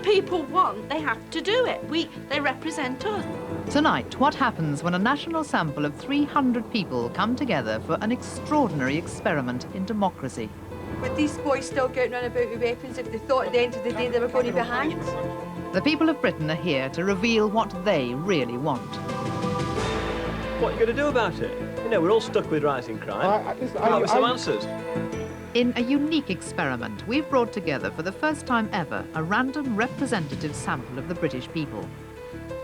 people want, they have to do it. They represent us. Tonight, what happens when a national sample of 300 people come together for an extraordinary experiment in democracy? Would these boys still go around about with weapons if they thought at the end of the day they were going to be hanged? The people of Britain are here to reveal what they really want. What are you going to do about it? You know, we're all stuck with rising crime. Come up with some answers. In a unique experiment, we've brought together for the first time ever a random representative sample of the British people.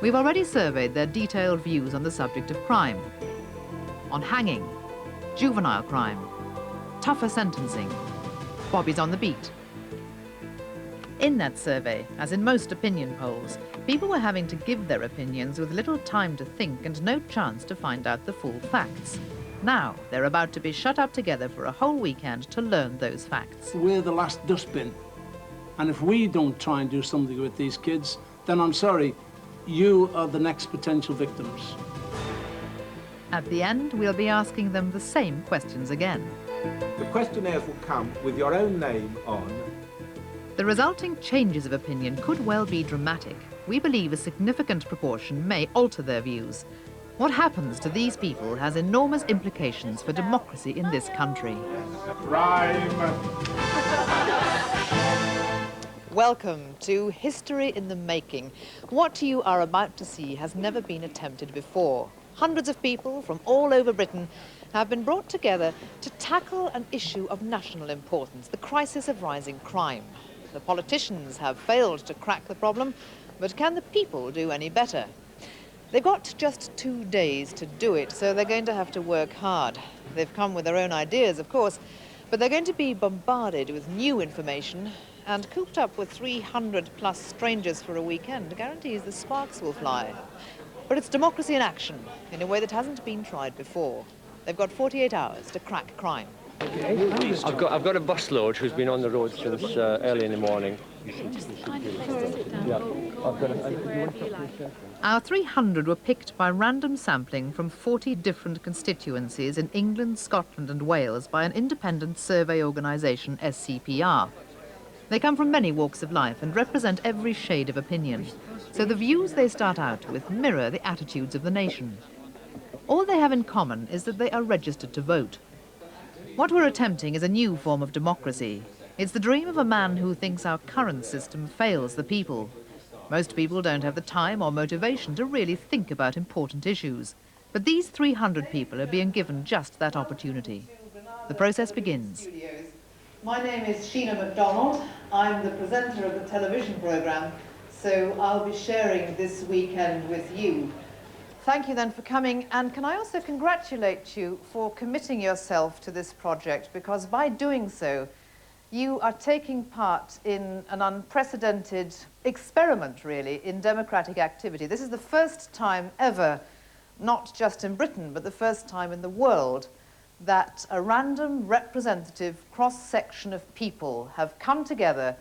We've already surveyed their detailed views on the subject of crime, on hanging, juvenile crime, tougher sentencing, Bobby's on the beat. In that survey, as in most opinion polls, people were having to give their opinions with little time to think and no chance to find out the full facts. Now, they're about to be shut up together for a whole weekend to learn those facts. We're the last dustbin, and if we don't try and do something with these kids, then I'm sorry, you are the next potential victims. At the end, we'll be asking them the same questions again. The questionnaires will come with your own name on. The resulting changes of opinion could well be dramatic. We believe a significant proportion may alter their views. What happens to these people has enormous implications for democracy in this country. Welcome to History in the Making. What you are about to see has never been attempted before. Hundreds of people from all over Britain have been brought together to tackle an issue of national importance, the crisis of rising crime. The politicians have failed to crack the problem, but can the people do any better? They've got just 2 days to do it, so they're going to have to work hard. They've come with their own ideas, of course, but they're going to be bombarded with new information, and cooped up with 300-plus strangers for a weekend guarantees the sparks will fly. But it's democracy in action, in a way that hasn't been tried before. They've got 48 hours to crack crime. I've got a busload who's been on the road since early in the morning. Our 300 were picked by random sampling from 40 different constituencies in England, Scotland and Wales by an independent survey organisation, SCPR. They come from many walks of life and represent every shade of opinion. So the views they start out with mirror the attitudes of the nation. All they have in common is that they are registered to vote. What we're attempting is a new form of democracy. It's the dream of a man who thinks our current system fails the people. Most people don't have the time or motivation to really think about important issues. But these 300 people are being given just that opportunity. The process begins. My name is Sheena MacDonald. I'm the presenter of the television programme, so I'll be sharing this weekend with you. Thank you then for coming, and can I also congratulate you for committing yourself to this project, because by doing so, you are taking part in an unprecedented experiment, really, in democratic activity. This is the first time ever, not just in Britain, but the first time in the world, that a random representative cross-section of people have come together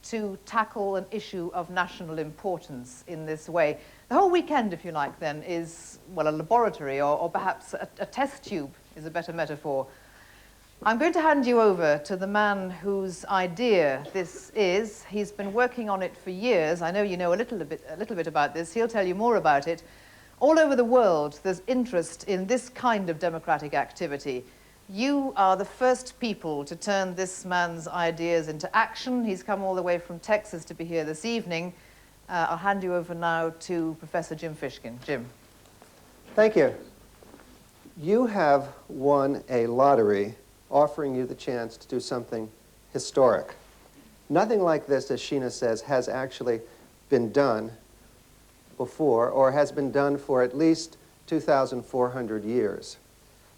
to tackle an issue of national importance in this way. The whole weekend, if you like, then, is, well, a laboratory, or perhaps a test tube is a better metaphor. I'm going to hand you over to the man whose idea this is. He's been working on it for years. I know you know a little bit about this. He'll tell you more about it. All over the world, there's interest in this kind of democratic activity. You are the first people to turn this man's ideas into action. He's come all the way from Texas to be here this evening. I'll hand you over now to Professor Jim Fishkin. Jim. Thank you. You have won a lottery offering you the chance to do something historic. Nothing like this, as Sheena says, has actually been done before, or has been done for at least 2,400 years.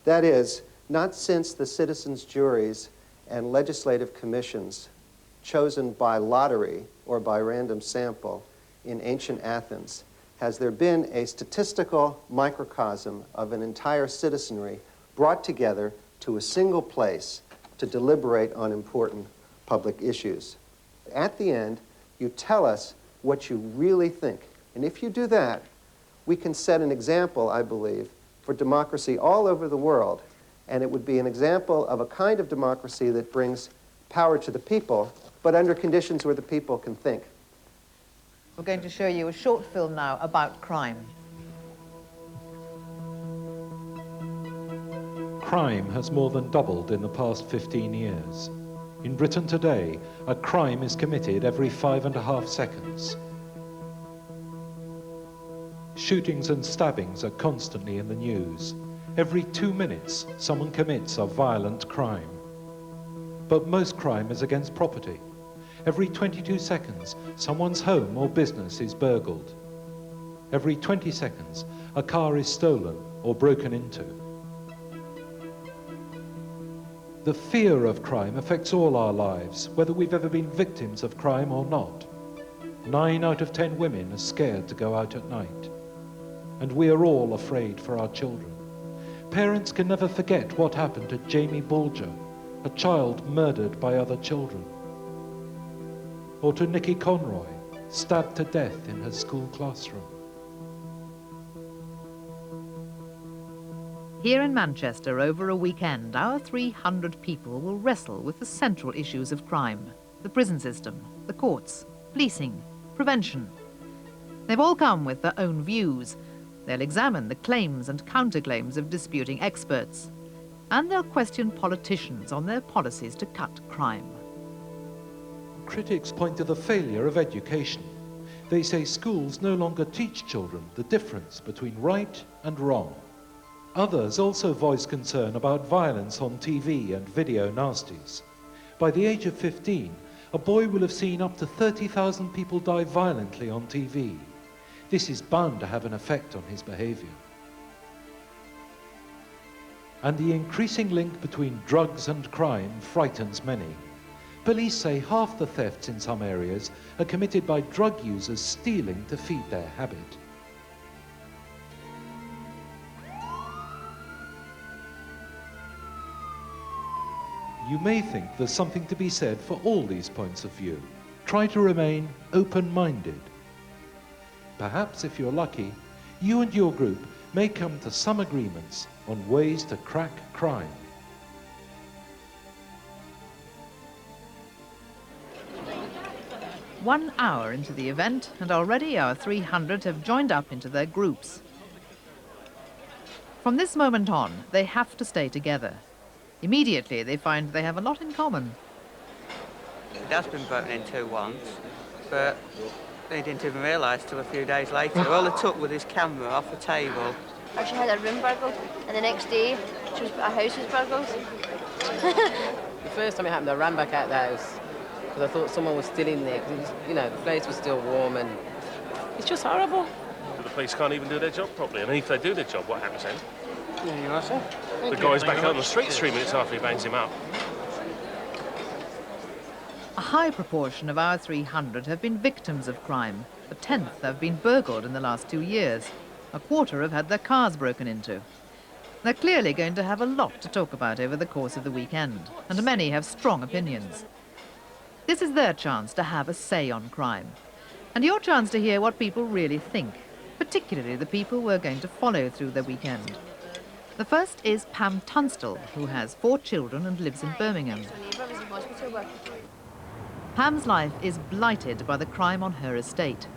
That is, not since the citizens' juries and legislative commissions chosen by lottery or by random sample in ancient Athens has there been a statistical microcosm of an entire citizenry brought together to a single place to deliberate on important public issues. At the end, you tell us what you really think. And if you do that, we can set an example, I believe, for democracy all over the world. And it would be an example of a kind of democracy that brings power to the people, but under conditions where the people can think. We're going to show you a short film now about crime. Crime has more than doubled in the past 15 years. In Britain today, a crime is committed every 5.5 seconds. Shootings and stabbings are constantly in the news. Every 2 minutes, someone commits a violent crime. But most crime is against property. Every 22 seconds, someone's home or business is burgled. Every 20 seconds, a car is stolen or broken into. The fear of crime affects all our lives, whether we've ever been victims of crime or not. 9 out of 10 women are scared to go out at night. And we are all afraid for our children. Parents can never forget what happened to Jamie Bulger, a child murdered by other children. Or to Nikki Conroy, stabbed to death in her school classroom. Here in Manchester, over a weekend, our 300 people will wrestle with the central issues of crime: the prison system, the courts, policing, prevention. They've all come with their own views. They'll examine the claims and counterclaims of disputing experts. And they'll question politicians on their policies to cut crime. Critics point to the failure of education. They say schools no longer teach children the difference between right and wrong. Others also voice concern about violence on TV and video nasties. By the age of 15, a boy will have seen up to 30,000 people die violently on TV. This is bound to have an effect on his behavior. And the increasing link between drugs and crime frightens many. Police say half the thefts in some areas are committed by drug users stealing to feed their habit. You may think there's something to be said for all these points of view. Try to remain open-minded. Perhaps, if you're lucky, you and your group may come to some agreements on ways to crack crime. One hour into the event, and already our 300 have joined up into their groups. From this moment on, they have to stay together. Immediately, they find they have a lot in common. It has been broken into once, but they didn't even realise till a few days later. All they took was his camera off the table. She had her room burgled, and the next day, our house was burgled. The first time it happened, I ran back out the house because I thought someone was still in there. Because the place was still warm, and it's just horrible. The police can't even do their job properly. I mean, if they do their job, what happens then? There you are, sir. The guy's back out on the streets 3 minutes after he bangs him up. A high proportion of our 300 have been victims of crime. A tenth have been burgled in the last 2 years. A quarter have had their cars broken into. They're clearly going to have a lot to talk about over the course of the weekend, and many have strong opinions. This is their chance to have a say on crime, and your chance to hear what people really think, particularly the people we're going to follow through the weekend. The first is Pam Tunstall, who has 4 children and lives in Birmingham. Pam's life is blighted by the crime on her estate.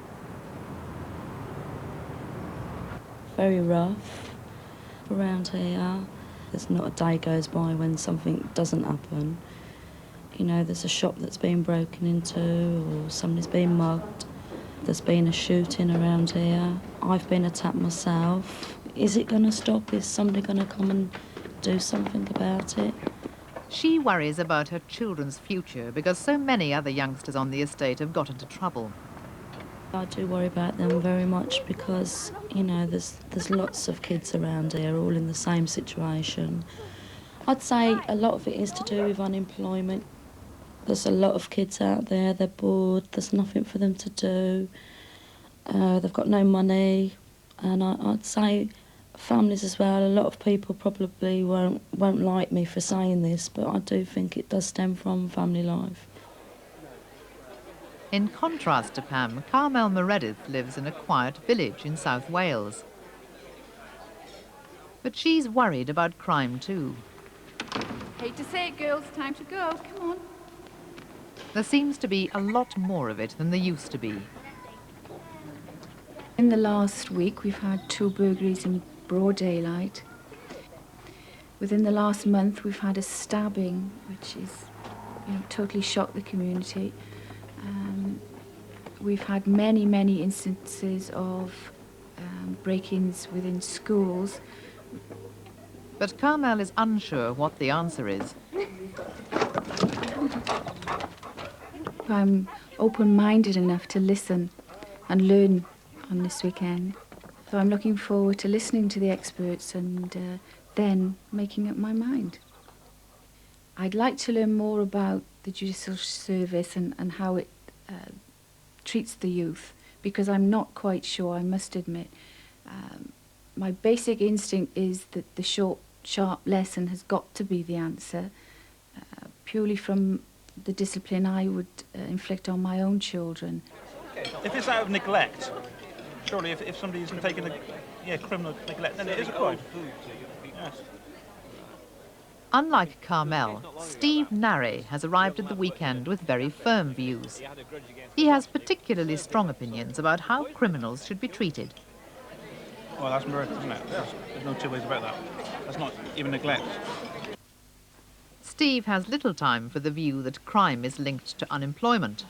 Very rough around here. There's not a day goes by when something doesn't happen. There's a shop that's been broken into or somebody's been mugged. There's been a shooting around here. I've been attacked myself. Is it going to stop? Is somebody going to come and do something about it? She worries about her children's future because so many other youngsters on the estate have got into trouble. I do worry about them very much because, there's lots of kids around here all in the same situation. I'd say a lot of it is to do with unemployment. There's a lot of kids out there, they're bored, there's nothing for them to do. They've got no money, and I'd say families as well. A lot of people probably won't like me for saying this, but I do think it does stem from family life. In contrast to Pam, Carmel Meredith lives in a quiet village in South Wales. But she's worried about crime too. Hate to say it, girls, time to go. Come on. There seems to be a lot more of it than there used to be. In the last week, we've had 2 burglaries in broad daylight. Within the last month, we've had a stabbing, which is, totally shocked the community. We've had many, many instances of break-ins within schools. But Carmel is unsure what the answer is. I'm open-minded enough to listen and learn on this weekend. So I'm looking forward to listening to the experts and then making up my mind. I'd like to learn more about the judicial service and how it treats the youth, because I'm not quite sure, I must admit. My basic instinct is that the short, sharp lesson has got to be the answer, purely from the discipline I would inflict on my own children. If it's out of neglect, surely if somebody isn't taking criminal neglect, then it is a crime. Yes. Unlike Carmel, Steve Narry has arrived at the weekend with very firm views. He has particularly strong opinions about how criminals should be treated. Well, that's murder, isn't it? There's no two ways about that. That's not even neglect. Steve has little time for the view that crime is linked to unemployment.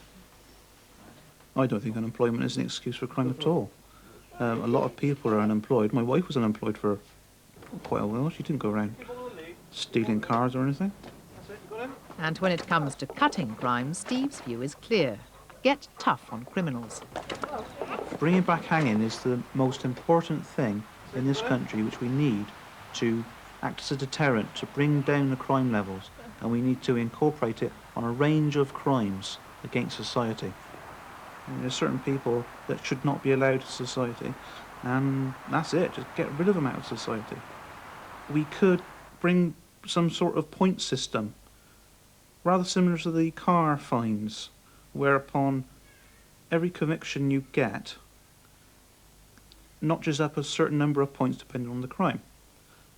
I don't think unemployment is an excuse for crime at all. A lot of people are unemployed. My wife was unemployed for quite a while. She didn't go around stealing cars or anything. And when it comes to cutting crime, Steve's view is clear. Get tough on criminals. Bringing back hanging is the most important thing in this country, which we need to act as a deterrent, to bring down the crime levels, and we need to incorporate it on a range of crimes against society. And there's certain people that should not be allowed to society, and that's it, just get rid of them out of society. We could bring some sort of point system, rather similar to the car fines, whereupon every conviction you get notches up a certain number of points depending on the crime.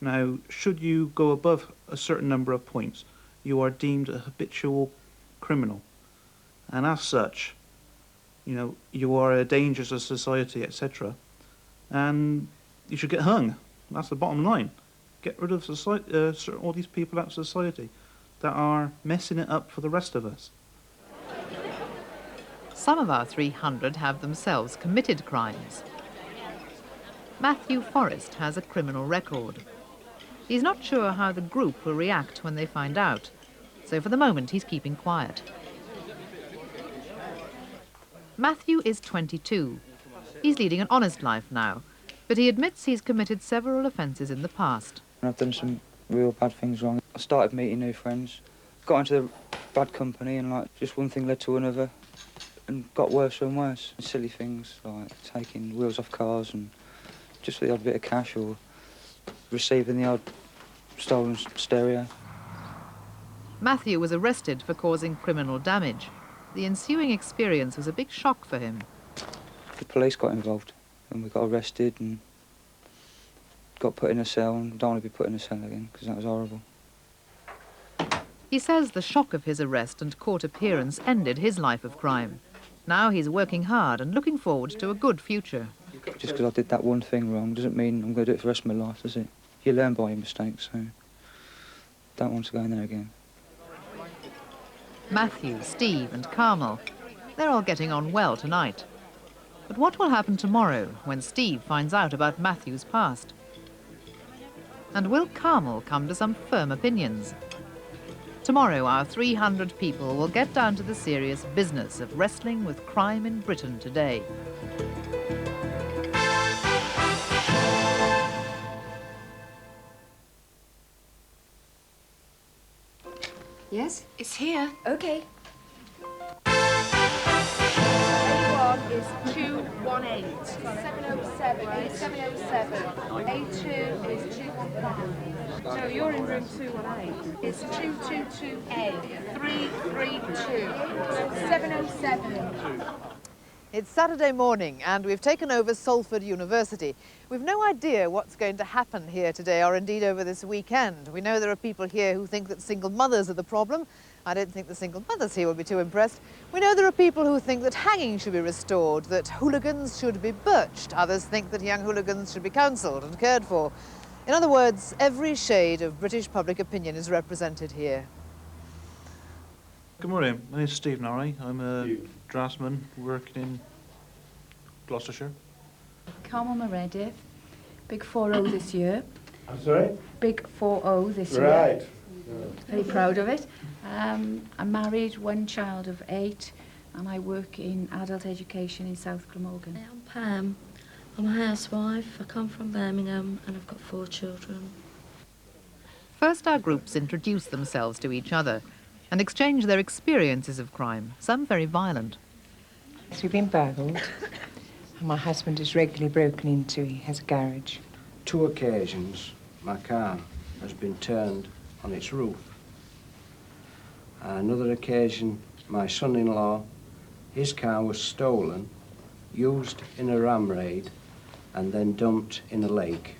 Now, should you go above a certain number of points, you are deemed a habitual criminal, and as such, you are a danger to society, etc., and you should get hung. That's the bottom line. Get rid of society, all these people out of society that are messing it up for the rest of us. Some of our 300 have themselves committed crimes. Matthew Forrest has a criminal record. He's not sure how the group will react when they find out, so for the moment he's keeping quiet. Matthew is 22. He's leading an honest life now, but he admits he's committed several offences in the past. I've done some real bad things wrong. I started meeting new friends, got into the bad company, and just one thing led to another, and got worse and worse. Silly things like taking wheels off cars and just for the odd bit of cash, or receiving the odd stolen stereo. Matthew was arrested for causing criminal damage. The ensuing experience was a big shock for him. The police got involved and we got arrested and got put in a cell, and don't want to be put in a cell again because that was horrible. He says the shock of his arrest and court appearance ended his life of crime. Now he's working hard and looking forward to a good future. Just because I did that one thing wrong doesn't mean I'm going to do it for the rest of my life, does it? You learn by your mistakes, so don't want to go in there again. Matthew, Steve and Carmel, they're all getting on well tonight. But what will happen tomorrow when Steve finds out about Matthew's past? And will Carmel come to some firm opinions? Tomorrow, our 300 people will get down to the serious business of wrestling with crime in Britain today. Yes? It's here. Okay. A1 is 218. 707. A707. A2 is 215. So you're in room 218. It's 222A. 332. 707. It's Saturday morning and we've taken over Salford University. We've no idea what's going to happen here today or indeed over this weekend. We know there are people here who think that single mothers are the problem I don't think the single mothers here will be too impressed. We know there are people who think that hanging should be restored, that hooligans should be birched. Others think that young hooligans should be counselled and cared for. In other words, every shade of British public opinion is represented here. Good morning, my name's Steve Norrie. I'm a draftsman working in Gloucestershire. Carmel Meredith, big 4-0 this year. I'm sorry? Big 4-0 this year. Right. Very proud of it. I'm married, one child of 8, and I work in adult education in South Glamorgan. I'm Pam. I'm a housewife. I come from Birmingham and I've got 4 children. First, our groups introduce themselves to each other and exchange their experiences of crime, some very violent. So we've been burgled, and my husband is regularly broken into. He has a garage. 2 occasions, my car has been turned on its roof. Another occasion, my son-in-law, his car was stolen, used in a ram raid, and then dumped in a lake.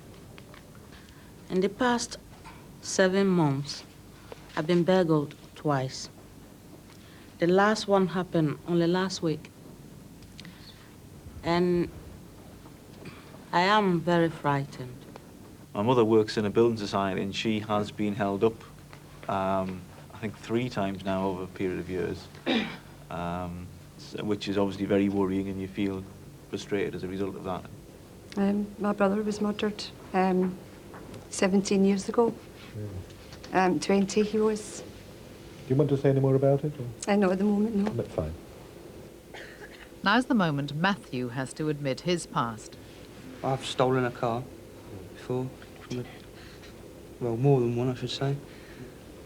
In the past 7 months, I've been burgled twice. The last one happened only last week. And I am very frightened. My mother works in a building society and she has been held up, I think 3 times now over a period of years, which is obviously very worrying, and you feel frustrated as a result of that. My brother was murdered 17 years ago. 20 he was. Do you want to say any more about it? I know at the moment, no. That's fine. Now's the moment Matthew has to admit his past. I've stolen a car before, well, more than one, I should say.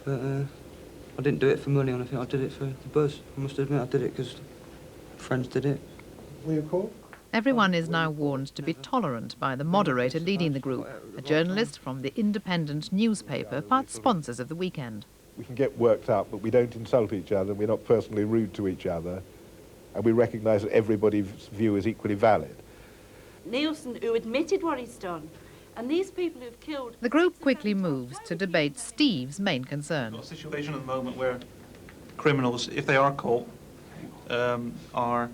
But I didn't do it for money or anything. I did it for the buzz. I must admit I did it because friends did it. Were you caught? Everyone is now warned to be tolerant by the moderator leading the group, a journalist from the independent newspaper, part sponsors of the weekend. We can get worked up, but we don't insult each other, we're not personally rude to each other, and we recognise that everybody's view is equally valid. Nielsen, who admitted what he's done, and these people who've killed... The group quickly moves to debate Steve's main concern. We've got a situation at the moment where criminals, if they are caught, are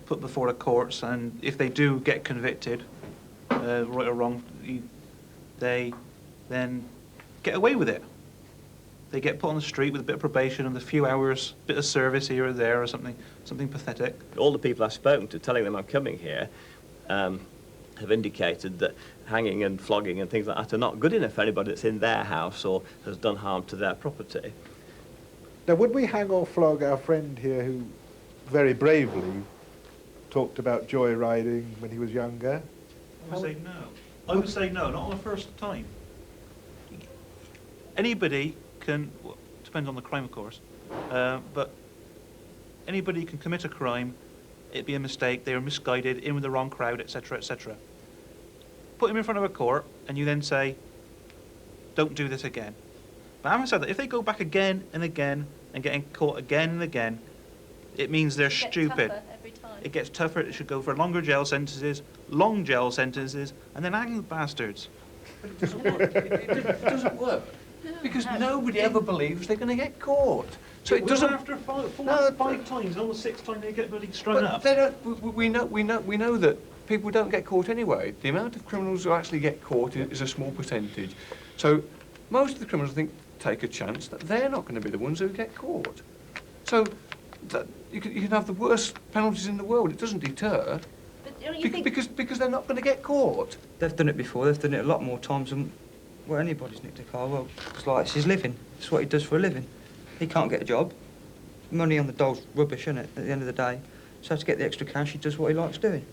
put before the courts, and if they do get convicted, right or wrong, they then get away with it. They get put on the street with a bit of probation and a few hours, bit of service here or there, or something pathetic. All the people I've spoken to, telling them I'm coming here, have indicated that hanging and flogging and things like that are not good enough for anybody that's in their house or has done harm to their property. Now, would we hang or flog our friend here who very bravely talked about joyriding when he was younger? I would say no. I would say no, not on the first time. Anybody can, well, depends on the crime, of course, but anybody can commit a crime, it'd be a mistake, they were misguided, in with the wrong crowd, etc., etc. Put him in front of a court, and you then say, don't do this again. But having said that, if they go back again and again and getting caught again and again, it means they're stupid. It gets tougher, it should go for longer jail sentences, long jail sentences, and then hang the bastards. But it doesn't work. It doesn't work. Because nobody ever believes they're going to get caught. So it doesn't. After 5 times, on the 6th time they get bloody strung up. They don't. We know that people don't get caught anyway. The amount of criminals who actually get caught is a small percentage. So most of the criminals, I think, take a chance that they're not going to be the ones who get caught. So that you can have the worst penalties in the world. It doesn't deter. Because they're not going to get caught. They've done it before. They've done it a lot more times than anybody's nicked a car. Well, it's like it's his living. It's what he does for a living. He can't get a job. Money on the dole's rubbish, isn't it, at the end of the day? So to get the extra cash, he does what he likes doing.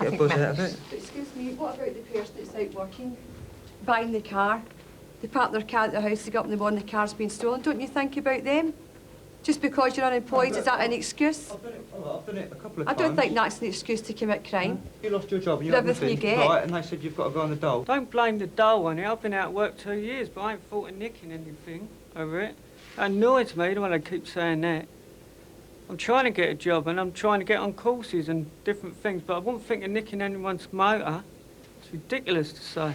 Get a buzz out of it. Excuse me, what about the person that's out working, buying the car? They park their car at the house, they go up and they want the car's been stolen. Don't you think about them? Just because you're unemployed, is that an excuse? I've done it a couple of times. I don't think that's an excuse to commit crime. You lost your job and you For had everything nothing, you get. right, and they said you've got to go on the dole. Don't blame the dole on it. I've been out of work 2 years, but I ain't thought of nicking anything over it. It annoys me when they keep saying that. I'm trying to get a job and I'm trying to get on courses and different things, but I wouldn't think of nicking anyone's motor. It's ridiculous to say.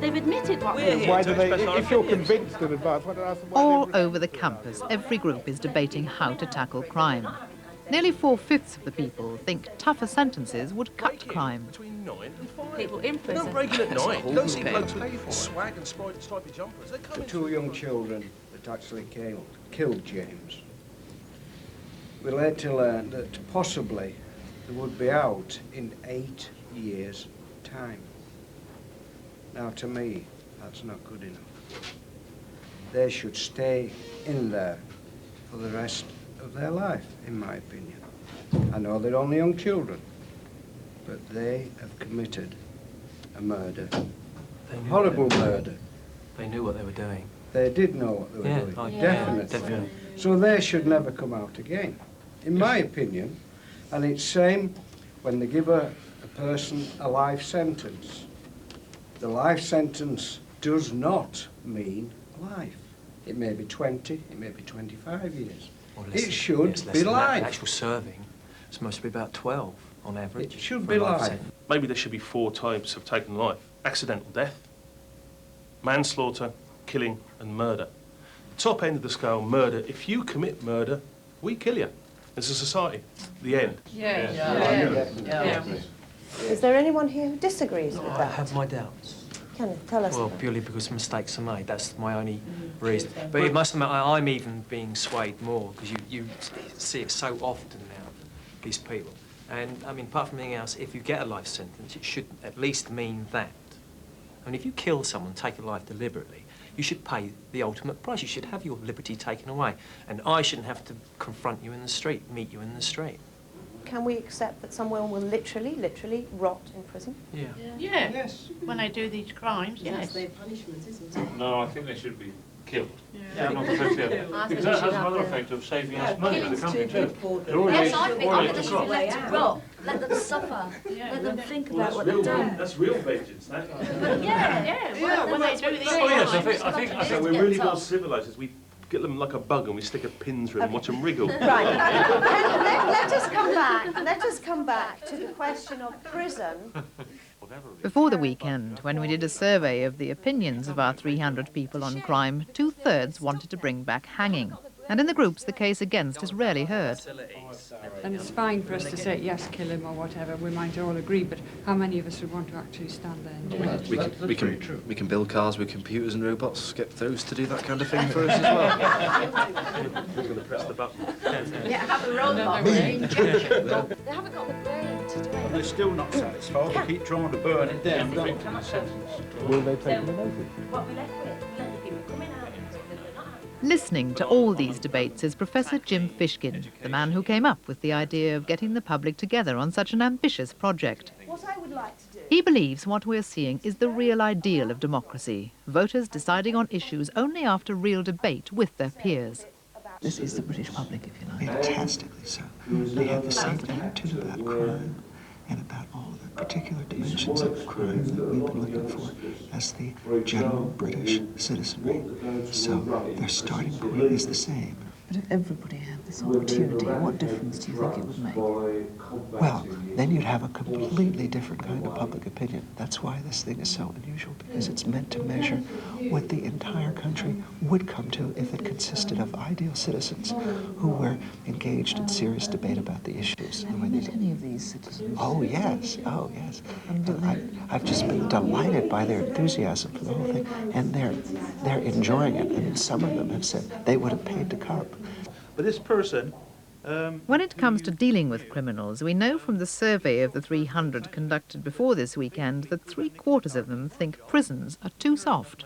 They've admitted what We're they here Why to do they, express our if you're opinions. convinced in advance, why don't I ask them why All they over the campus, every group is debating how to tackle crime. Nearly 4/5 of the people think tougher sentences would cut crime. Between 9 and 5. People in They prison. don't break in at night. You don't see Pay blokes for with it. swag and stripy jumpers. They come The in. two young children that actually killed James, we later learned that possibly they would be out in 8 years' time. Now, to me, that's not good enough. They should stay in there for the rest of their life, in my opinion. I know they're only young children, but they have committed a murder, a horrible murder. They knew what they were doing. They did know what they were doing, Yeah, definitely. definitely. So they should never come out again, in my opinion. And it's same when they give a person a life sentence. The life sentence does not mean life. It may be 20, it may be 25 years. Well, It should yes, less be than that. life. The actual serving is supposed to be about 12 on average. It should for be a life life. sentence. Maybe there should be 4 types of taking life. Accidental death, manslaughter, killing and murder. Top end of the scale, murder. If you commit murder, we kill you. As a society. The end. Is there anyone here who disagrees with I that? have my doubts. Can you tell us? Well, that? purely because mistakes are made. That's my only reason. But it must admit, I'm even being swayed more because you see it so often now, these people. And, I mean, apart from anything else, if you get a life sentence, it should at least mean that. I mean, if you kill someone, take a life deliberately, you should pay the ultimate price. You should have your liberty taken away. And I shouldn't have to confront you in the street, meet you in the street. Can we accept that someone will literally rot in prison? Yeah. Yeah. Yes. When they do these crimes, yes. That's their punishment, isn't it? No, I think they should be killed. Yeah. Not totally. I Because think that we has should another have effect of saving No, us money for the killing's company too too. important. They're already- Yes, I think already they at should the top. let them rot. Let them suffer. Let them think about what they've done. That's real vengeance, that. When they do these Oh yes, I crimes. think we're really well civilised. We get them like a bug and we stick a pin through them and watch them wriggle. Right. Let us come back. Let us come back to the question of prison. Before the weekend, when we did a survey of the opinions of our 300 people on crime, 2/3 wanted to bring back hanging. And in the groups, the case against is rarely heard. And it's fine for us to say, yes, kill him or whatever, we might all agree, but how many of us would want to actually stand there and do it? We can build cars with computers and robots, get those to do that kind of thing for us as well. Who's going to press the button? Yeah, have a robot with an injection. They haven't got the brain to do it. They're still not satisfied. They keep trying to burn it down. Don't they? Will they take the notice? What we left with, we let the people coming out into it, they're not happy. Listening to all these debates is Professor Jim Fishkin, the man who came up with the idea of getting the public together on such an ambitious project. What I would like to do... He believes what we're seeing is the real ideal of democracy, voters deciding on issues only after real debate with their peers. This is the British public, if you like. Fantastically so. They have the same attitude about crime and about all the particular dimensions of crime that we've been looking for as the general British citizenry. So their starting point is the same. But if everybody had this opportunity, what difference do you think it would make? Well, then you'd have a completely different kind of public opinion. That's why this thing is so unusual, because it's meant to measure what the entire country would come to if it consisted of ideal citizens who were engaged in serious debate about the issues. Have you met any of these citizens? Oh, yes. Oh, yes. I've just been delighted by their enthusiasm for the whole thing, and they're enjoying it. And some of them have said they would have paid to come. But this person... When it comes to dealing with criminals, we know from the survey of the 300 conducted before this weekend that 3/4 of them think prisons are too soft.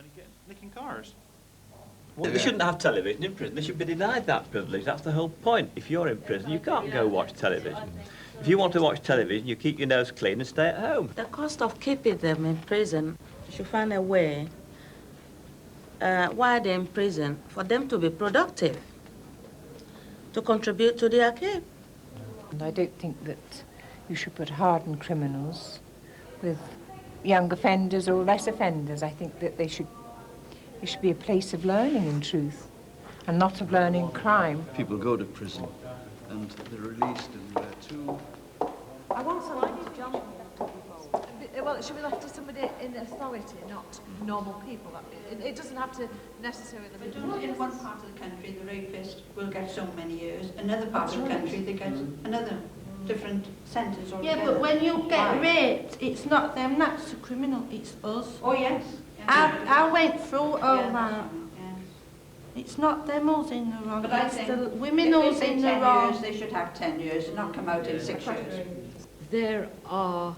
Nicking cars. They shouldn't have television in prison. They should be denied that privilege. That's the whole point. If you're in prison, you can't go watch television. If you want to watch television, you keep your nose clean and stay at home. The cost of keeping them in prison, you should find a way, while they're in prison, for them to be productive, to contribute to their keep. And I don't think that you should put hardened criminals with young offenders or less offenders. I think that it should be a place of learning, in truth, and not of learning crime. People go to prison and they're released and they're too... I want somebody to jump on. well, it should be left to somebody in authority, not normal people. It doesn't have to necessarily be... In one part of the country, the rapist will get so many years. Another part of the country, they get another different sentence altogether. Yeah, but when you get raped, it's not them that's the criminal, it's us. Oh, yes. I went through all that. It's not them who's in the wrong, But I it's think the women who's in the 10 wrong. years, they should have 10 years and not come out in 6 years. There are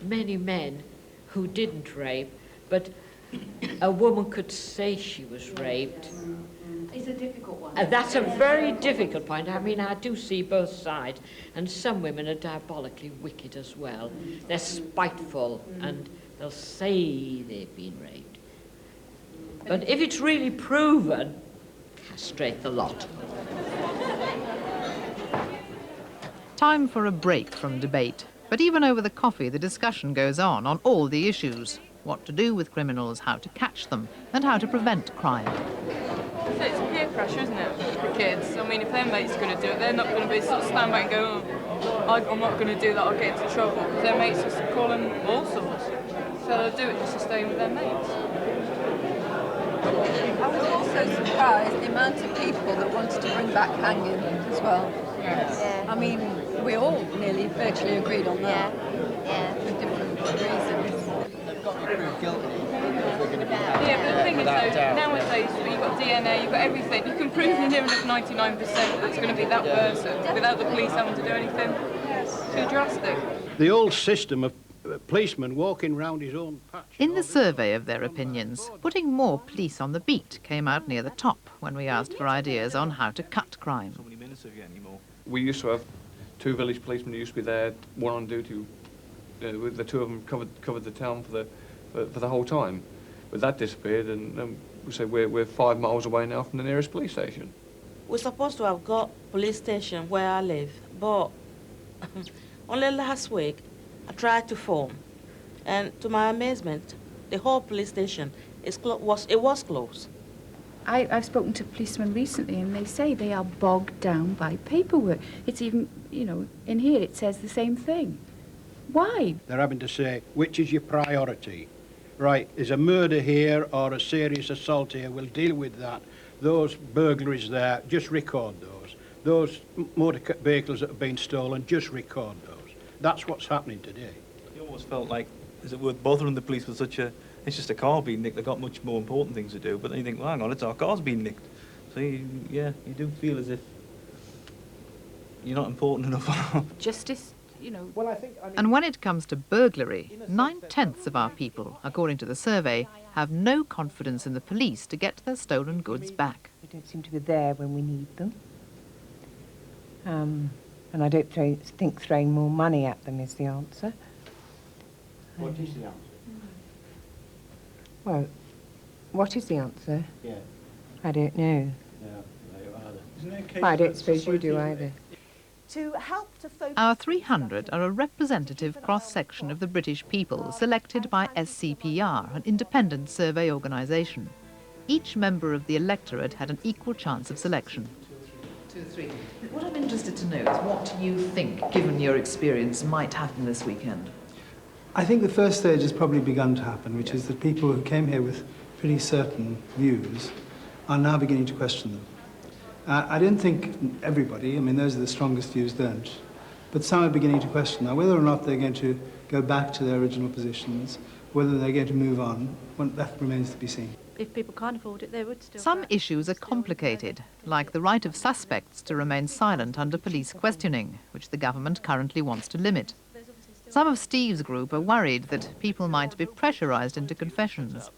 many men who didn't rape, but a woman could say she was raped. It's a difficult one. That's a very difficult point. I mean, I do see both sides, and some women are diabolically wicked as well. They're spiteful, and they'll say they've been raped. But if it's really proven, castrate the lot. Time for a break from debate. But even over the coffee, the discussion goes on all the issues. What to do with criminals, how to catch them, and how to prevent crime. So it's peer pressure, isn't it, for kids? I mean, if their mate's going to do it, they're not going to be sort of stand back and go, oh, I'm not going to do that, I'll get into trouble. Because their mates just call them all sorts. So they'll do it just to stay with their mates. I was also surprised the amount of people that wanted to bring back hanging as well. Yes. Yeah. I mean, we all nearly virtually agreed on that. Yeah. For different reasons. They've got to be proved guilty if we're going to be Yeah, but the thing is though, nowadays you've got DNA, you've got everything. You can prove near enough 99% that it's going to be that person without the police having to do anything too drastic. The old system of policemen walking round his own patch. In the survey of their opinions, putting more police on the beat came out near the top when we asked for ideas on how to cut crime. We used to have 2 village policemen who used to be there, one on duty, with the 2 of them covered the town for the whole time. But that disappeared, and we say we're 5 miles away now from the nearest police station. We're supposed to have got police station where I live, but only last week I tried to phone, and to my amazement, the whole police station was closed. I've spoken to policemen recently, and they say they are bogged down by paperwork. It's even, you know, in here it says the same thing. Why? They're having to say, which is your priority? Right, is a murder here or a serious assault here? We'll deal with that. Those burglaries there, just record those. Those motor vehicles that have been stolen, just record those. That's what's happening today. You almost felt like, is it worth bothering the police with such a... It's just a car being nicked. They've got much more important things to do. But then you think, well, hang on, it's our car's being nicked. So, you do feel as if you're not important enough. Justice, you know... Well, I mean, and when it comes to burglary, 9/10 of our people, according to the survey, have no confidence in the police to get their stolen goods back. They don't seem to be there when we need them. And I don't think throwing more money at them is the answer. What is the answer? Well, what is the answer? Yeah. I don't know. No, Isn't there a case I don't of suppose you do society- either. To help to focus... Our 300 are a representative cross-section of the British people selected by SCPR, an independent survey organisation. Each member of the electorate had an equal chance of selection. 2 or 3. What I'm interested to know is what you think, given your experience, might happen this weekend. I think the first stage has probably begun to happen, which is that people who came here with pretty certain views are now beginning to question them. I don't think everybody, I mean, those are the strongest views, don't, but some are beginning to question now whether or not they're going to go back to their original positions, whether they're going to move on, well, that remains to be seen. If people can't afford it, they would still... Some issues are complicated, like the right of suspects to remain silent under police questioning, which the government currently wants to limit. Some of Steve's group are worried that people might be pressurised into confessions.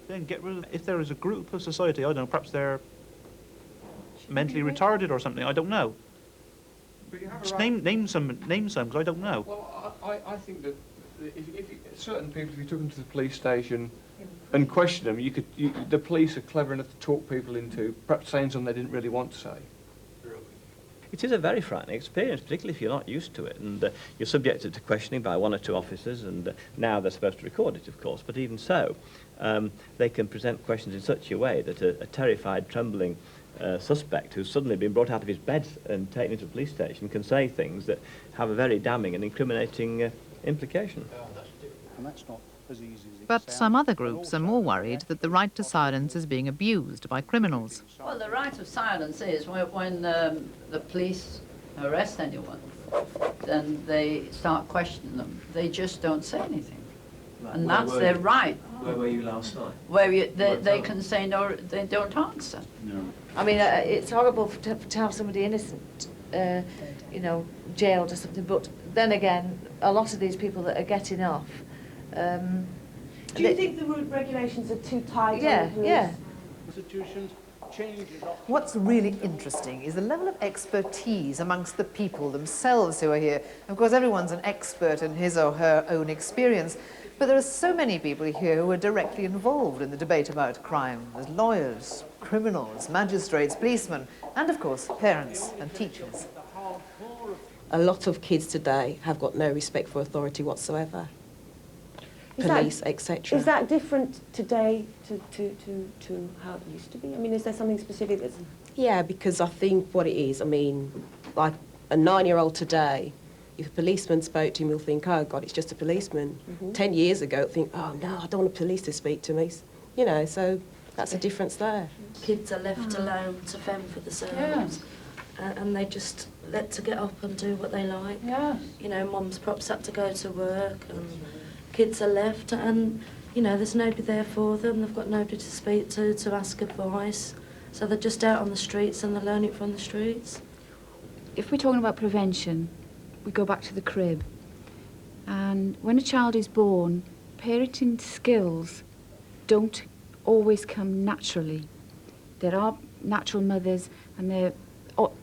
Then get rid of... If there is a group of society, I don't know, perhaps they're mentally retarded or something, I don't know. Just name some, because I don't know. Well, I think that if certain people, if you took them to the police station and questioned them, the police are clever enough to talk people into perhaps saying something they didn't really want to say. It is a very frightening experience, particularly if you're not used to it, and you're subjected to questioning by 1 or 2 officers, and now they're supposed to record it, of course, but even so, they can present questions in such a way that a terrified, trembling suspect who's suddenly been brought out of his bed and taken into a police station can say things that have a very damning and incriminating implication. and that's not as easy as it But sounds. some other groups are more worried that the right to silence is being abused by criminals. Well, the right of silence is when the police arrest anyone, then they start questioning them. They just don't say anything. And that's their right. Where were you last night? Where they can say no, they don't answer. No. I mean, it's horrible to have somebody innocent, you know, jailed or something, but then again, a lot of these people that are getting off... Do you think the regulations are too tight? Yeah, yeah. Institutions changes. What's really interesting is the level of expertise amongst the people themselves who are here. Of course, everyone's an expert in his or her own experience, but there are so many people here who are directly involved in the debate about crime. There's lawyers, criminals, magistrates, policemen, and of course, parents and teachers. A lot of kids today have got no respect for authority whatsoever. Police, etc. Is that different today to how it used to be? I mean, is there something specific that's... Yeah, because I think what it is, I mean, like a 9-year-old today, if a policeman spoke to him, he'll think, oh, God, it's just a policeman. 10 years ago, he'll think, oh, no, I don't want a police to speak to me. You know, so that's a difference there. Kids are left alone to fend for themselves. And they just let to get up and do what they like. You know, mum's perhaps had to go to work and kids are left and, you know, there's nobody there for them. They've got nobody to speak to ask advice. So they're just out on the streets and they're learning from the streets. If we're talking about prevention, we go back to the crib. And when a child is born, parenting skills don't always come naturally. There are natural mothers and they're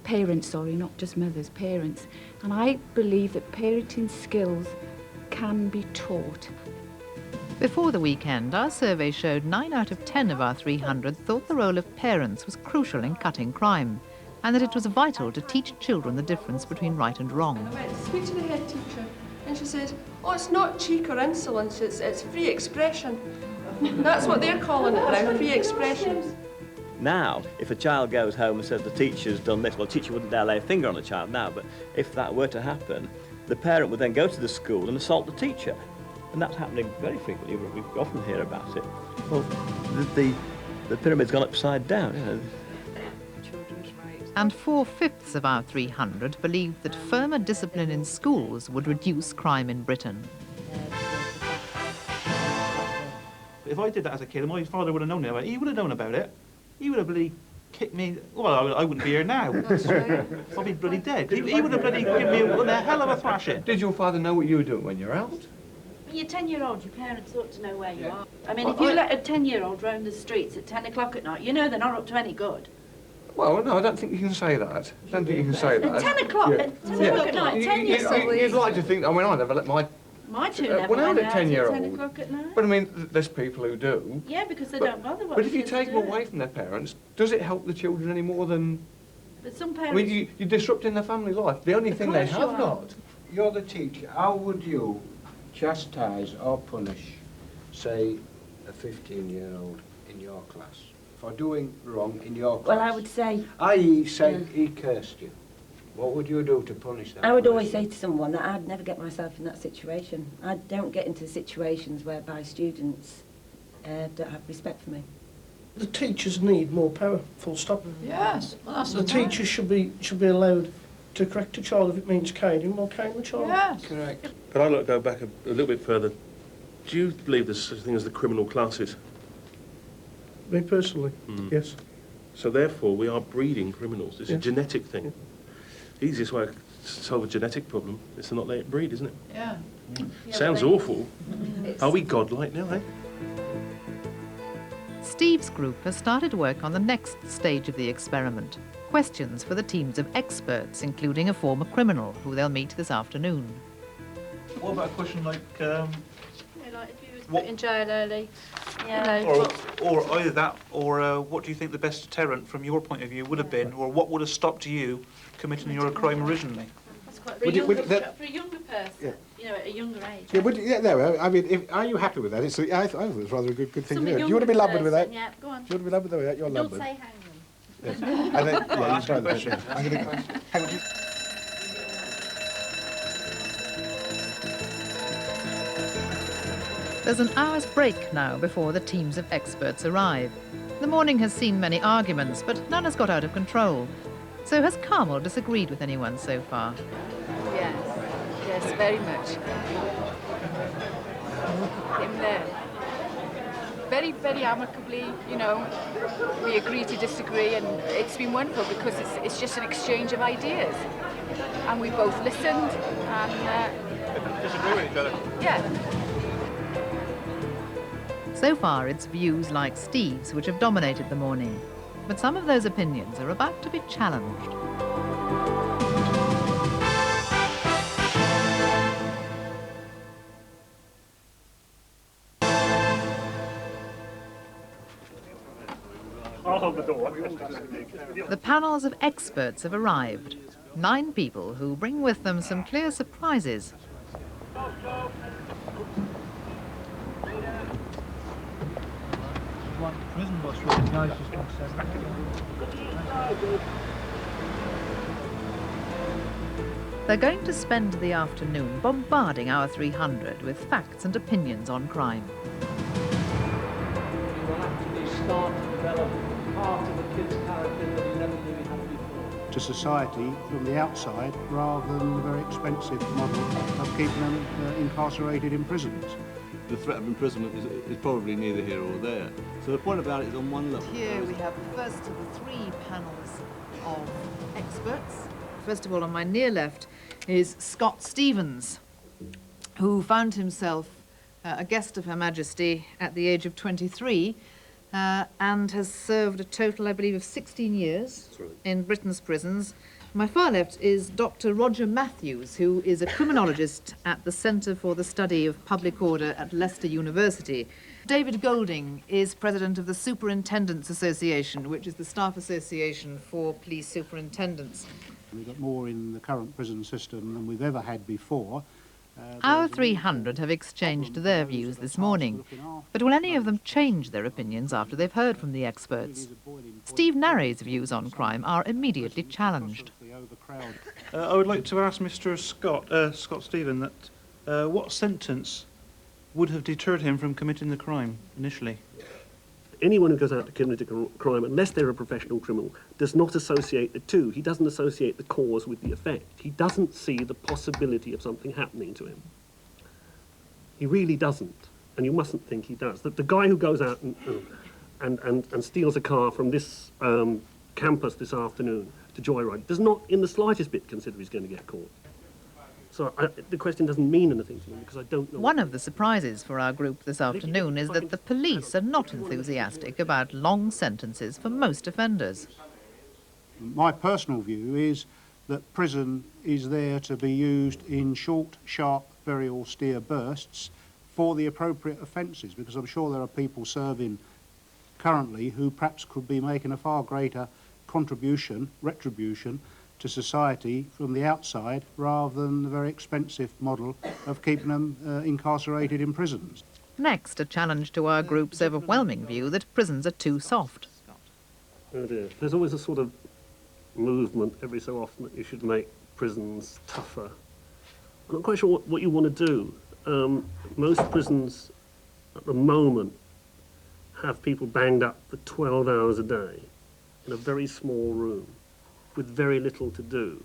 parents, sorry, not just mothers, parents. And I believe that parenting skills can be taught. Before the weekend, our survey showed 9 out of 10 of our 300 thought the role of parents was crucial in cutting crime, and that it was vital to teach children the difference between right and wrong. I went to speak to the head teacher and she said, oh, it's not cheek or insolence, it's free expression. That's what they're calling it now, free expression. Now, if a child goes home and says the teacher's done this, well, the teacher wouldn't dare lay a finger on a child now, but if that were to happen, the parent would then go to the school and assault the teacher. And that's happening very frequently. We often hear about it. Well, the pyramid's gone upside down, you know. And 4/5 of our 300 believed that firmer discipline in schools would reduce crime in Britain. If I did that as a kid, my father would have known about it. He would have known about it. He would have bloody kicked me. Well, I wouldn't be here now. That's right. I'd be bloody dead. He would have bloody given me a hell of a thrashing. Did your father know what you were doing when you're out? When you're 10-year-old, your parents ought to know where you are. I mean, if you let a 10-year-old roam the streets at 10 o'clock at night, you know they're not up to any good. Well, no, I don't think you can say that. I don't think you can say that. At 10 o'clock, at 10 o'clock at night, 10 years old. You'd like to think, I mean, I never let my two never went out went at 10-year-old. 10 o'clock at night. But I mean, there's people who do. Yeah, because they don't bother what But if the you kids take are them doing. away from their parents, does it help the children any more than... But some I parents... mean, you're disrupting their family life. The only thing they course you have are. got. You're the teacher. How would you chastise or punish, say, a 15-year-old in your class for doing wrong in your class? Well, I would say... i.e. say he cursed you. What would you do to punish that I would person? always say to someone that I'd never get myself in that situation. I don't get into situations whereby students don't have respect for me. The teachers need more power, full stop. Yes, well, that's The teachers should be allowed to correct a child if it means caning, well, cane the child. Yes. Correct. But I'd like to go back a little bit further. Do you believe there's such a thing as the criminal classes? Me personally, yes. So therefore, we are breeding criminals. It's a Yeah. genetic thing. The easiest way to solve a genetic problem is to not let it breed, isn't it? Yeah. Sounds awful. Are we godlike now, eh? Steve's group has started work on the next stage of the experiment. Questions for the teams of experts, including a former criminal, who they'll meet this afternoon. What about a question like, like if you was what- put in jail early, or either that, or what do you think the best deterrent from your point of view would have been, or what would have stopped you committing your crime originally? That's quite Would you- would that- for a younger person, you know, at a younger age. Yeah, no, I mean, are you happy with that? I thought it was rather a good thing to do. Some Do you want to be lumbered with that? Yeah, go on. Do you want to be lumbered with that? You're Don't lumbered. say hang them. Yes. And then, yeah, you try that. Yeah. I'm going to hang on. There's an hour's break now before the teams of experts arrive. The morning has seen many arguments, but none has got out of control. So has Carmel disagreed with anyone so far? Yes, very much. Him there. Very, very amicably, you know, we agree to disagree, and it's been wonderful because it's just an exchange of ideas. And we both listened and... disagree with each other. Yeah. So far, it's views like Steve's which have dominated the morning. But some of those opinions are about to be challenged. The panels of experts have arrived. 9 people who bring with them some clear surprises. They're going to spend the afternoon bombarding our 300 with facts and opinions on crime. You will actually start to develop part of the kid's character that you never really had before. To society from the outside rather than the very expensive model of keeping them incarcerated in prisons. The threat of imprisonment is probably neither here or there. So the point about it is on one level. Here we have the first of the 3 panels of experts. First of all, on my near left is Scott Stevens, who found himself a guest of Her Majesty at the age of 23 and has served a total, I believe, of 16 years in Britain's prisons. My far left is Dr. Roger Matthews, who is a criminologist at the Centre for the Study of Public Order at Leicester University. David Golding is president of the Superintendents Association, which is the staff association for police superintendents. We've got more in the current prison system than we've ever had before. Our 300 have exchanged their views this morning, but will any of them change their opinions after they've heard from the experts? Steve Narry's views on crime are immediately challenged. I would like to ask Mr. Scott Stephen, that what sentence would have deterred him from committing the crime initially? Anyone who goes out to commit a crime, unless they're a professional criminal, does not associate the two. He doesn't associate the cause with the effect. He doesn't see the possibility of something happening to him. He really doesn't, and you mustn't think he does. The guy who goes out and steals a car from this campus this afternoon to joyride does not in the slightest bit consider he's going to get caught. So the question doesn't mean anything to me because I don't know. One of the surprises for our group this afternoon is that the police are not enthusiastic about long sentences for most offenders. My personal view is that prison is there to be used in short, sharp, very austere bursts for the appropriate offences, because I'm sure there are people serving currently who perhaps could be making a far greater contribution, retribution, to society from the outside rather than the very expensive model of keeping them incarcerated in prisons. Next, a challenge to our group's overwhelming view that prisons are too soft. Oh dear. There's always a sort of movement every so often that you should make prisons tougher. I'm not quite sure what you want to do. Most prisons at the moment have people banged up for 12 hours a day in a very small room with very little to do.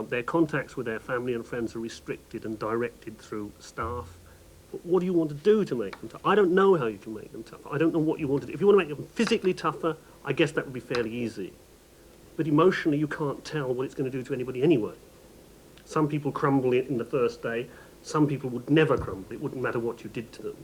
Their contacts with their family and friends are restricted and directed through staff. But what do you want to do to make them tough? I don't know how you can make them tougher. I don't know what you want to do. If you want to make them physically tougher, I guess that would be fairly easy. But emotionally, you can't tell what it's going to do to anybody anyway. Some people crumble in the first day. Some people would never crumble. It wouldn't matter what you did to them.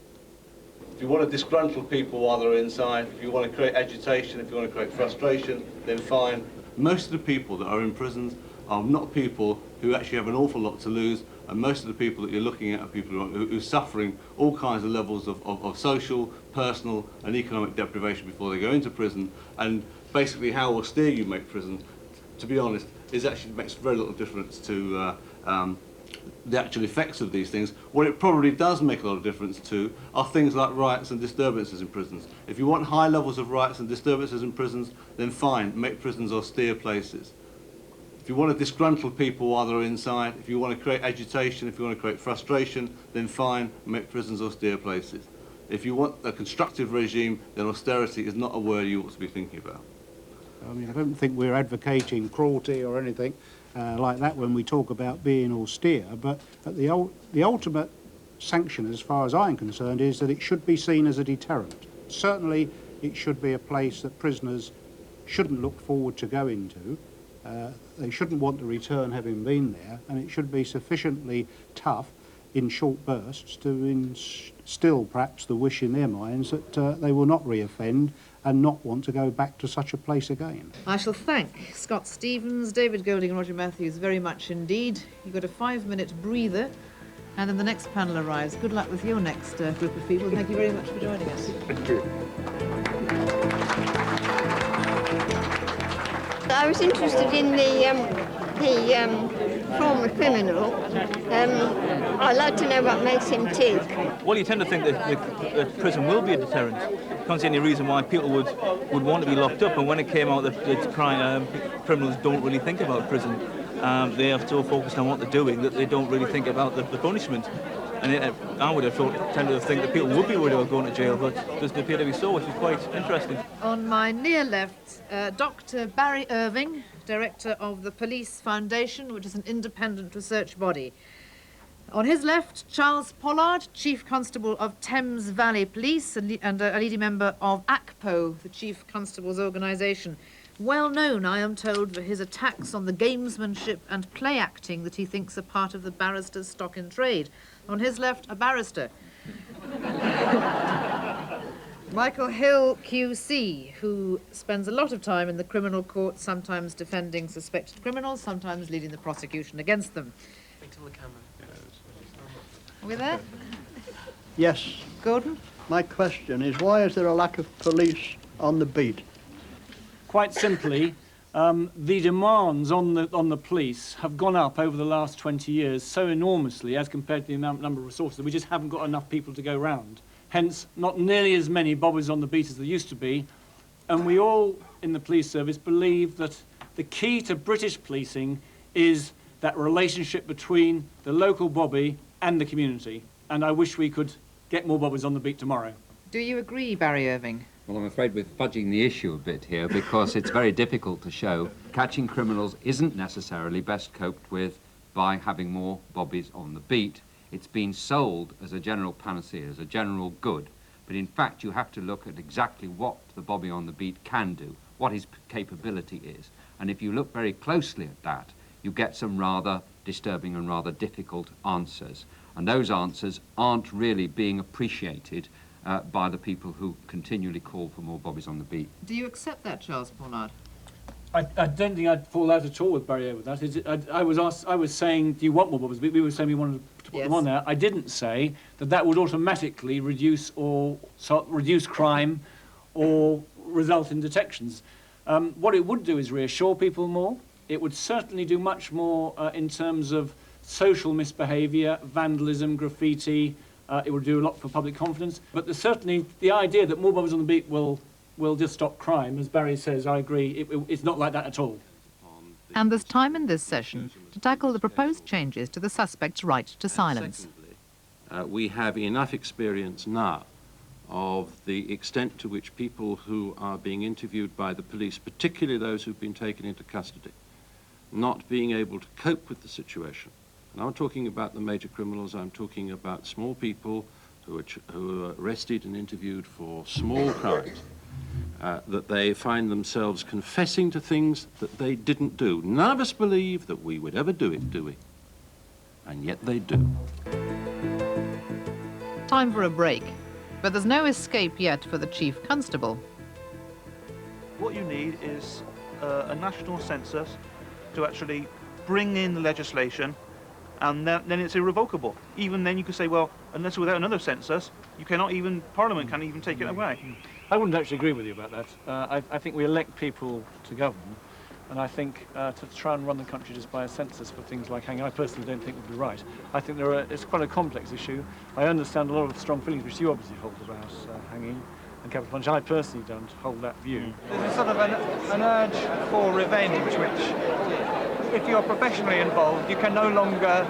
If you want to disgruntle people while they're inside, if you want to create agitation, if you want to create frustration, then fine. Most of the people that are in prisons are not people who actually have an awful lot to lose, and most of the people that you're looking at are people who are suffering all kinds of levels of social, personal and economic deprivation before they go into prison. And basically how austere you make prison, to be honest, makes very little difference to the actual effects of these things. What it probably does make a lot of difference to are things like riots and disturbances in prisons. If you want high levels of riots and disturbances in prisons, then fine, make prisons austere places. If you want to disgruntle people while they're inside, if you want to create agitation, if you want to create frustration, then fine, make prisons austere places. If you want a constructive regime, then austerity is not a word you ought to be thinking about. I mean, I don't think we're advocating cruelty or anything like that when we talk about being austere, but the ultimate sanction, as far as I'm concerned, is that it should be seen as a deterrent. Certainly, it should be a place that prisoners shouldn't look forward to going to. They shouldn't want to return having been there, and it should be sufficiently tough in short bursts to instill perhaps the wish in their minds that they will not reoffend and not want to go back to such a place again. I shall thank Scott Stevens, David Golding and Roger Matthews very much indeed. You've got a 5-minute breather, and then the next panel arrives. Good luck with your next group of people. Thank you very much for joining us. Thank you. I was interested in the former criminal. I'd like to know what makes him tick. Well, you tend to think that prison will be a deterrent. Can't see any reason why people would want to be locked up. And when it came out that criminals don't really think about prison, they are so focused on what they're doing that they don't really think about the punishment. And I would have tended to think that people would be worried about going to jail, but it doesn't appear to be so, which is quite interesting. On my near left, Dr. Barry Irving, Director of the Police Foundation, which is an independent research body. On his left, Charles Pollard, Chief Constable of Thames Valley Police and a leading member of ACPO, the Chief Constable's organisation. Well known, I am told, for his attacks on the gamesmanship and play acting that he thinks are part of the barrister's stock in trade. On his left, a barrister. Michael Hill, QC, who spends a lot of time in the criminal court, sometimes defending suspected criminals, sometimes leading the prosecution against them. Wait till the camera. Are we there? Yes. Gordon? My question is, why is there a lack of police on the beat? Quite simply, the demands on the police have gone up over the last 20 years so enormously as compared to the number of resources. We just haven't got enough people to go round. Hence, not nearly as many bobbies on the beat as there used to be. And we all in the police service believe that the key to British policing is that relationship between the local bobby and the community. And I wish we could get more bobbies on the beat tomorrow. Do you agree, Barry Irving? Well, I'm afraid we're fudging the issue a bit here because it's very difficult to show catching criminals isn't necessarily best coped with by having more bobbies on the beat. It's been sold as a general panacea, as a general good. But in fact, you have to look at exactly what the bobby on the beat can do, what his capability is. And if you look very closely at that, you get some rather disturbing and rather difficult answers. And those answers aren't really being appreciated by the people who continually call for more bobbies on the beat. Do you accept that, Charles Pollard? I don't think I'd fall out at all with Barry over that. I was saying, do you want more bobbies? We were saying we wanted to put them on there. I didn't say that would automatically reduce crime or result in detections. What it would do is reassure people more. It would certainly do much more in terms of social misbehaviour, vandalism, graffiti. It would do a lot for public confidence. But there's certainly the idea that more bobbies on the beat will just stop crime. As Barry says, I agree, it's not like that at all. And there's time in this session to tackle the proposed changes to the suspect's right to silence. We have enough experience now of the extent to which people who are being interviewed by the police, particularly those who've been taken into custody, not being able to cope with the situation. And I'm talking about the major criminals, I'm talking about small people who are arrested and interviewed for small crimes, that they find themselves confessing to things that they didn't do. None of us believe that we would ever do it, do we? And yet they do. Time for a break, but there's no escape yet for the Chief Constable. What you need is a national census to actually bring in the legislation, and then it's irrevocable. Even then you could say, well, unless without another census, you cannot even, Parliament can't even take it away. I wouldn't actually agree with you about that. I think we elect people to govern, and I think to try and run the country just by a census for things like hanging, I personally don't think would be right. I think it's quite a complex issue. I understand a lot of the strong feelings which you obviously hold about hanging, and capital punishment. I personally don't hold that view. There's a sort of an urge for revenge, which, if you're professionally involved, you can no longer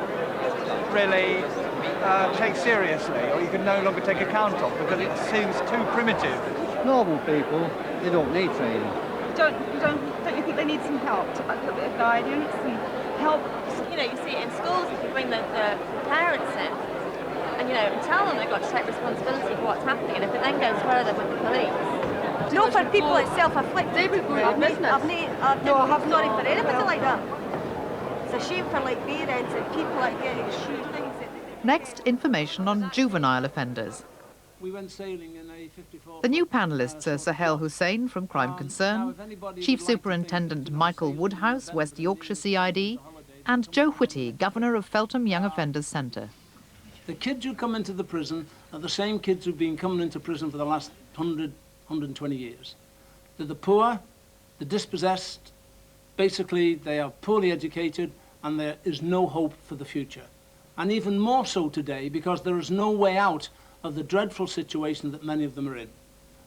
really take seriously, or you can no longer take account of, because it seems too primitive. Normal people, they don't need training. Don't you think they need some help, a little bit of guidance and help? You know, you see it in schools, if you bring the parents in and, you know, tell them they've got to take responsibility for what's happening, and if it then goes further with the police. No, for people it's self-afflicted. I've not for anybody like that. It's a shame for like parents and people like getting shoot things. Next, information on juvenile offenders. We went sailing in a 54... The new panellists are Sahel Hussain from Crime Concern, Chief Superintendent Michael Woodhouse, West Yorkshire CID, and Joe Whitty, Governor of Feltham Young Offenders Centre. The kids who come into the prison are the same kids who've been coming into prison for the last 120 years. They're the poor, the dispossessed, basically they are poorly educated, and there is no hope for the future. And even more so today, because there is no way out of the dreadful situation that many of them are in,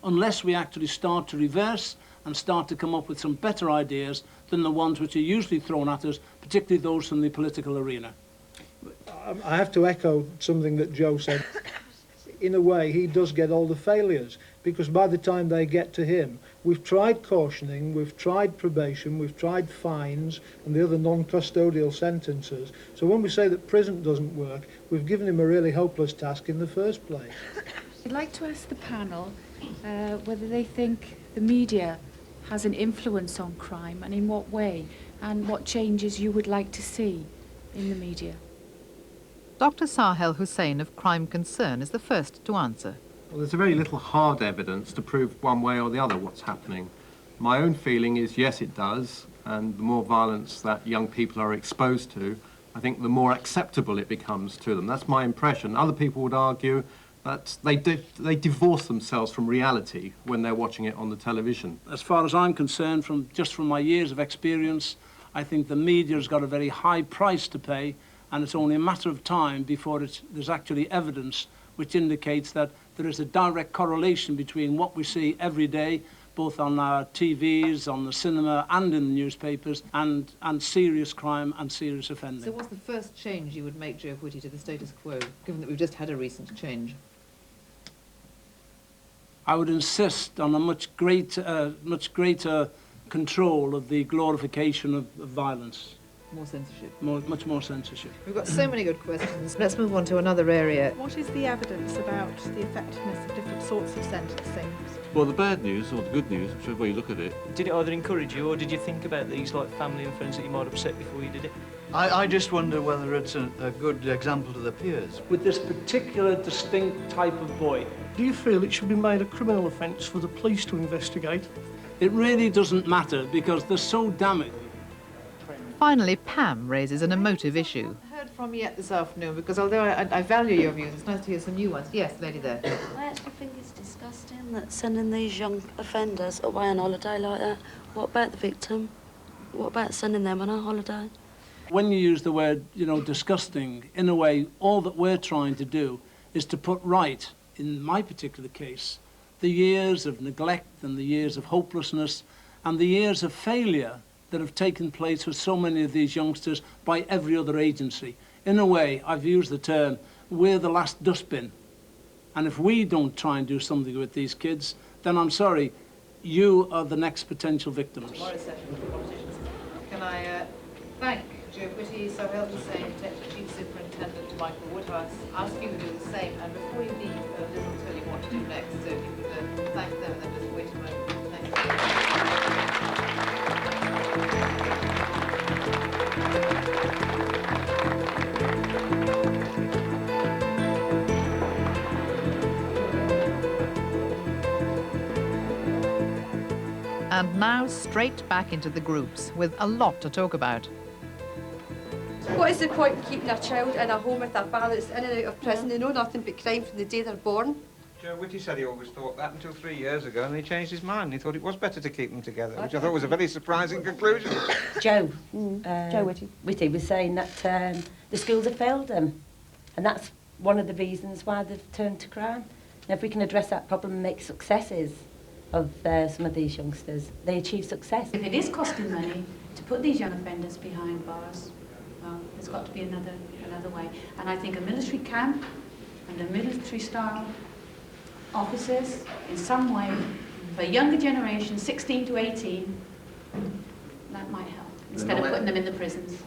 unless we actually start to reverse and start to come up with some better ideas than the ones which are usually thrown at us, particularly those from the political arena. I have to echo something that Joe said. In a way, he does get all the failures, because by the time they get to him, we've tried cautioning, we've tried probation, we've tried fines and the other non-custodial sentences. So when we say that prison doesn't work, we've given him a really hopeless task in the first place. I'd like to ask the panel whether they think the media has an influence on crime, and in what way, and what changes you would like to see in the media. Dr. Sahel Hussain of Crime Concern is the first to answer. Well, there's very little hard evidence to prove one way or the other what's happening. My own feeling is yes, it does, and the more violence that young people are exposed to, I think the more acceptable it becomes to them. That's my impression. Other people would argue that they divorce themselves from reality when they're watching it on the television. As far as I'm concerned, from my years of experience, I think the media's got a very high price to pay, and it's only a matter of time before there's actually evidence which indicates that there is a direct correlation between what we see every day, both on our TVs, on the cinema and in the newspapers, and serious crime and serious offending. So what's the first change you would make, Joe Whitty, to the status quo, given that we've just had a recent change? I would insist on a much greater control of the glorification of violence. More censorship. Much more censorship. We've got so many good questions. Let's move on to another area. What is the evidence about the effectiveness of different sorts of sentencing? Well, the bad news, or the good news, whichever way you look at it. Did it either encourage you, or did you think about these like family and friends that you might upset before you did it? I just wonder whether it's a good example to the peers. With this particular distinct type of boy. Do you feel it should be made a criminal offence for the police to investigate? It really doesn't matter, because they're so damaged. Finally, Pam raises an emotive issue. I haven't heard from you yet this afternoon, because although I value your views, it's nice to hear some new ones. Yes, lady there. I actually think it's disgusting that sending these young offenders away on holiday like that. What about the victim? What about sending them on a holiday? When you use the word, disgusting, in a way, all that we're trying to do is to put right, in my particular case, the years of neglect and the years of hopelessness and the years of failure that have taken place with so many of these youngsters by every other agency. In a way, I've used the term, we're the last dustbin. And if we don't try and do something with these kids, then I'm sorry, you are the next potential victims. Tomorrow's session for politicians. Can I thank Joe Whitty, Sahel Hussain, Chief Superintendent Michael Woodhouse, ask you to do the same, and before you leave, Liz will tell you what to do next, so if you could thank them and then just wait a moment. Thank you. And now straight back into the groups with a lot to talk about. What is the point in keeping a child in a home with a father that's in and out of prison? They know nothing but crime from the day they're born. Joe Whitty said he always thought that until 3 years ago, and he changed his mind. He thought it was better to keep them together, which I thought was a very surprising conclusion. Joe Whitty was saying that the schools have failed them, and that's one of the reasons why they've turned to crime. And if we can address that problem and make successes of some of these youngsters, they achieve success. If it is costing money to put these young offenders behind bars, well, there's got to be another way. And I think a military camp and a military-style officers, in some way, for a younger generation, 16 to 18, that might help, instead of putting them in the prisons.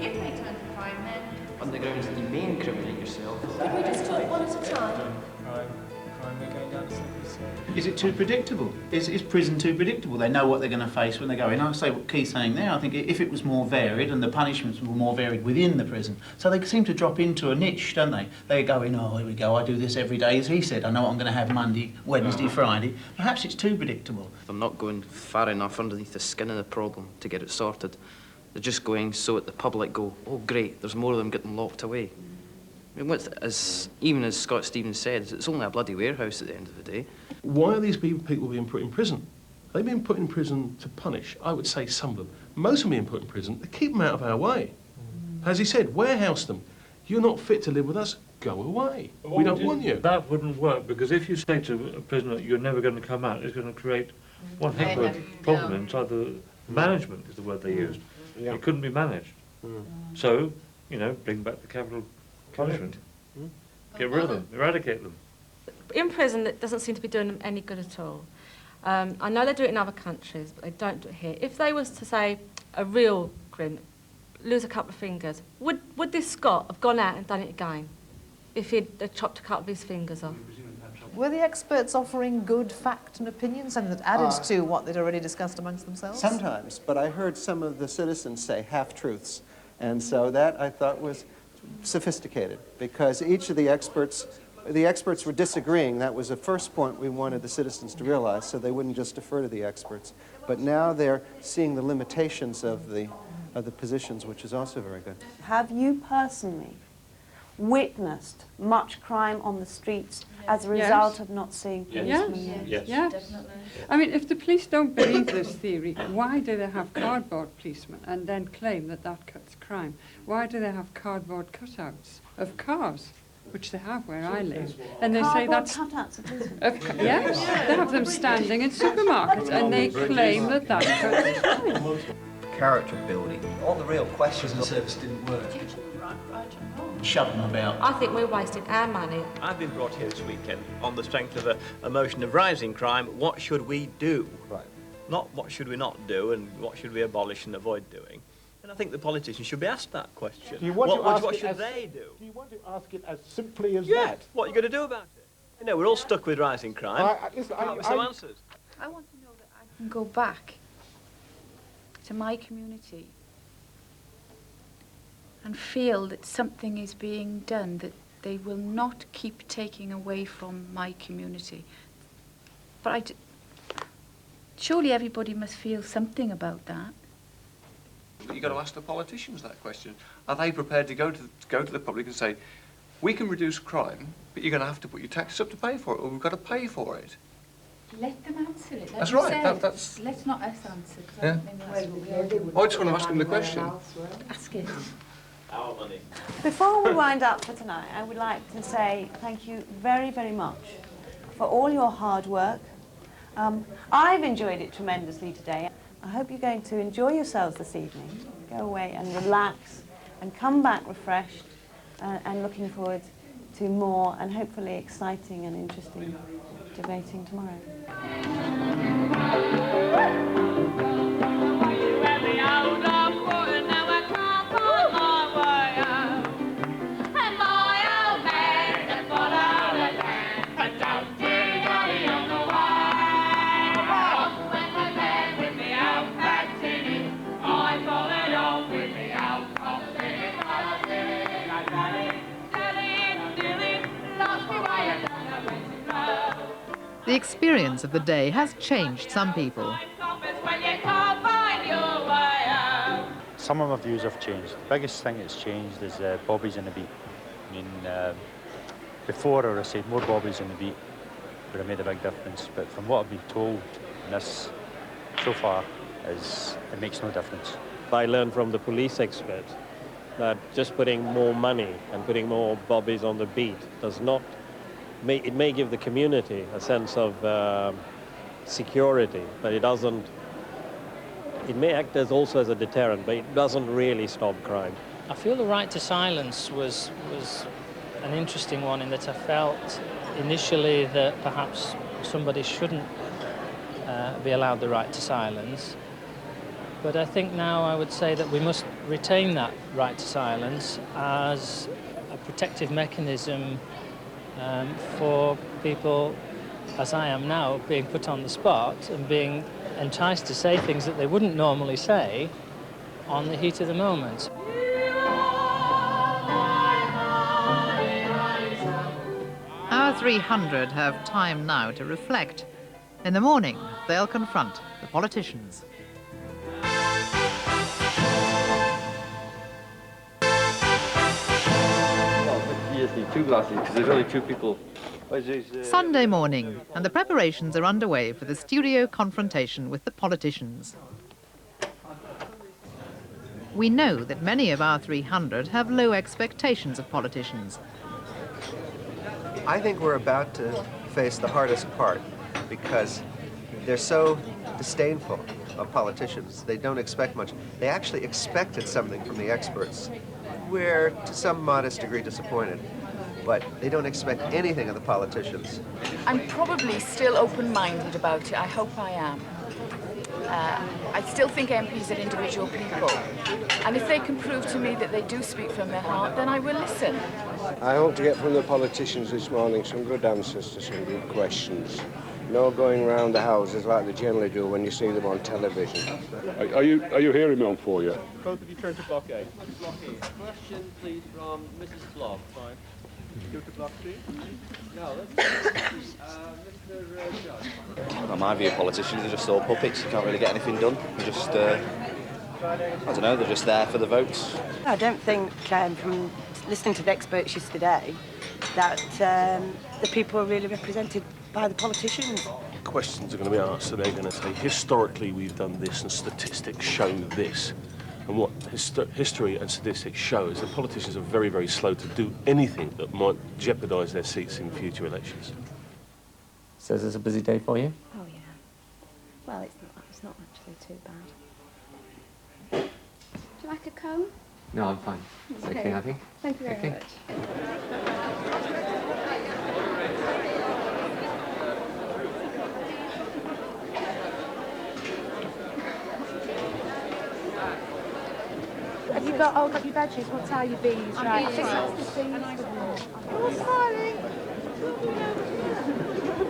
If they turn to crime, then... On the grounds that you may incriminate yourself. Could we just talk one at a time? Crime may go down a slippery slope. Is it too predictable? Is prison too predictable? They know what they're going to face when they go in. I say what Keith's saying there. I think if it was more varied and the punishments were more varied within the prison, so they seem to drop into a niche, don't they? They go in, oh, here we go, I do this every day, as he said. I know what I'm going to have Monday, Wednesday, Friday. Perhaps it's too predictable. They're not going far enough underneath the skin of the problem to get it sorted. They're just going so that the public go, oh, great, there's more of them getting locked away. I mean, even as Scott Stevens said, it's only a bloody warehouse at the end of the day. Why are these people being put in prison? They've been put in prison to punish. I would say some of them. Most of them being put in prison to keep them out of our way. As he said, warehouse them. You're not fit to live with us, go away. We don't want you. That wouldn't work, because if you say to a prisoner you're never going to come out, it's going to create one heck of a problem inside the management, is the word they used. Yeah. It couldn't be managed. So, you know, bring back the capital punishment. Get rid of them, eradicate them. In prison, it doesn't seem to be doing them any good at all. I know they do it in other countries, but they don't do it here. If they was to say a real grin, lose a couple of fingers, would this Scott have gone out and done it again if he'd chopped a couple of his fingers off? Were the experts offering good fact and opinion, something that added to what they'd already discussed amongst themselves? Sometimes, but I heard some of the citizens say half-truths, and so that I thought was sophisticated, because each of the experts were disagreeing. That was the first point we wanted the citizens to realize, so they wouldn't just defer to the experts. But now they're seeing the limitations of the positions, which is also very good. Have you personally witnessed much crime on the streets as a result of not seeing policemen? Yes. Definitely. I mean, if the police don't believe this theory, why do they have cardboard policemen and then claim that that cuts crime? Why do they have cardboard cutouts of cars, which they have where I live, and they say that's cutouts of policemen? Yes, they have them standing in supermarkets, and they claim that that cuts crime. Character building. All the real questions of the service didn't work. Shove them about. I think we're wasting our money. I've been brought here this weekend on the strength of a motion of rising crime. What should we do? Right. Not what should we not do and what should we abolish and avoid doing. And I think the politicians should be asked that question. What should they do? Do you want to ask it as simply as that? that? What are you going to do about it? You know, we're all stuck with rising crime. Come up with some answers. I want to know that I can go back to my community and feel that something is being done, that they will not keep taking away from my community. But surely everybody must feel something about that. But you've got to ask the politicians that question. Are they prepared to go to the public and say, we can reduce crime, but you're going to have to put your taxes up to pay for it, or we've got to pay for it? Let them answer it. That's right. That's... Let's not us answer. Yeah. I just want to ask them the question. Ask it. Our money. Before we wind up for tonight, I would like to say thank you very, very much for all your hard work. I've enjoyed it tremendously today. I hope you're going to enjoy yourselves this evening. Go away and relax and come back refreshed and looking forward to more and hopefully exciting and interesting debating tomorrow. The experience of the day has changed some people. Some of my views have changed. The biggest thing that's changed is bobbies in the beat. I mean, before I would have said more bobbies in the beat would have made a big difference, but from what I've been told in this so far, it makes no difference. I learned from the police expert that just putting more money and putting more bobbies on the beat does not it may give the community a sense of security, but it doesn't. It may act as also as a deterrent, but it doesn't really stop crime. I feel the right to silence was an interesting one in that I felt initially that perhaps somebody shouldn't be allowed the right to silence. But I think now I would say that we must retain that right to silence as a protective mechanism for people, as I am now, being put on the spot and being enticed to say things that they wouldn't normally say on the heat of the moment. Our 300 have time now to reflect. In the morning, they'll confront the politicians. You just need 2 glasses because there's only 2 people. Sunday morning, and the preparations are underway for the studio confrontation with the politicians. We know that many of our 300 have low expectations of politicians. I think we're about to face the hardest part because they're so disdainful of politicians. They don't expect much. They actually expected something from the experts. We're, to some modest degree, disappointed. But they don't expect anything of the politicians. I'm probably still open-minded about it. I hope I am. I still think MPs are individual people. And if they can prove to me that they do speak from their heart, then I will listen. I hope to get from the politicians this morning some good answers to some good questions. No going round the houses like they generally do when you see them on television. Are you hearing me on for you? Both of you turn to block A. Block A. Question, please, from Mrs. Slob. Fine. Go to block 3. Now, let's Mr. Judge. In my view, politicians are just all puppets. You can't really get anything done. They're just, I don't know, they're just there for the votes. I don't think, from listening to the experts yesterday, that the people are really represented by the politicians. Questions are going to be asked, and they're going to say, historically we've done this and statistics show this. And what history and statistics show is that politicians are very, very slow to do anything that might jeopardise their seats in future elections. So is this a busy day for you? Oh, yeah. Well, it's not actually too bad. Do you like a cone? No, I'm fine. It's okay, I think. Thank you very much. Have you got your badges? What are your B's? Right, I think that's the B's. Oh, smiling.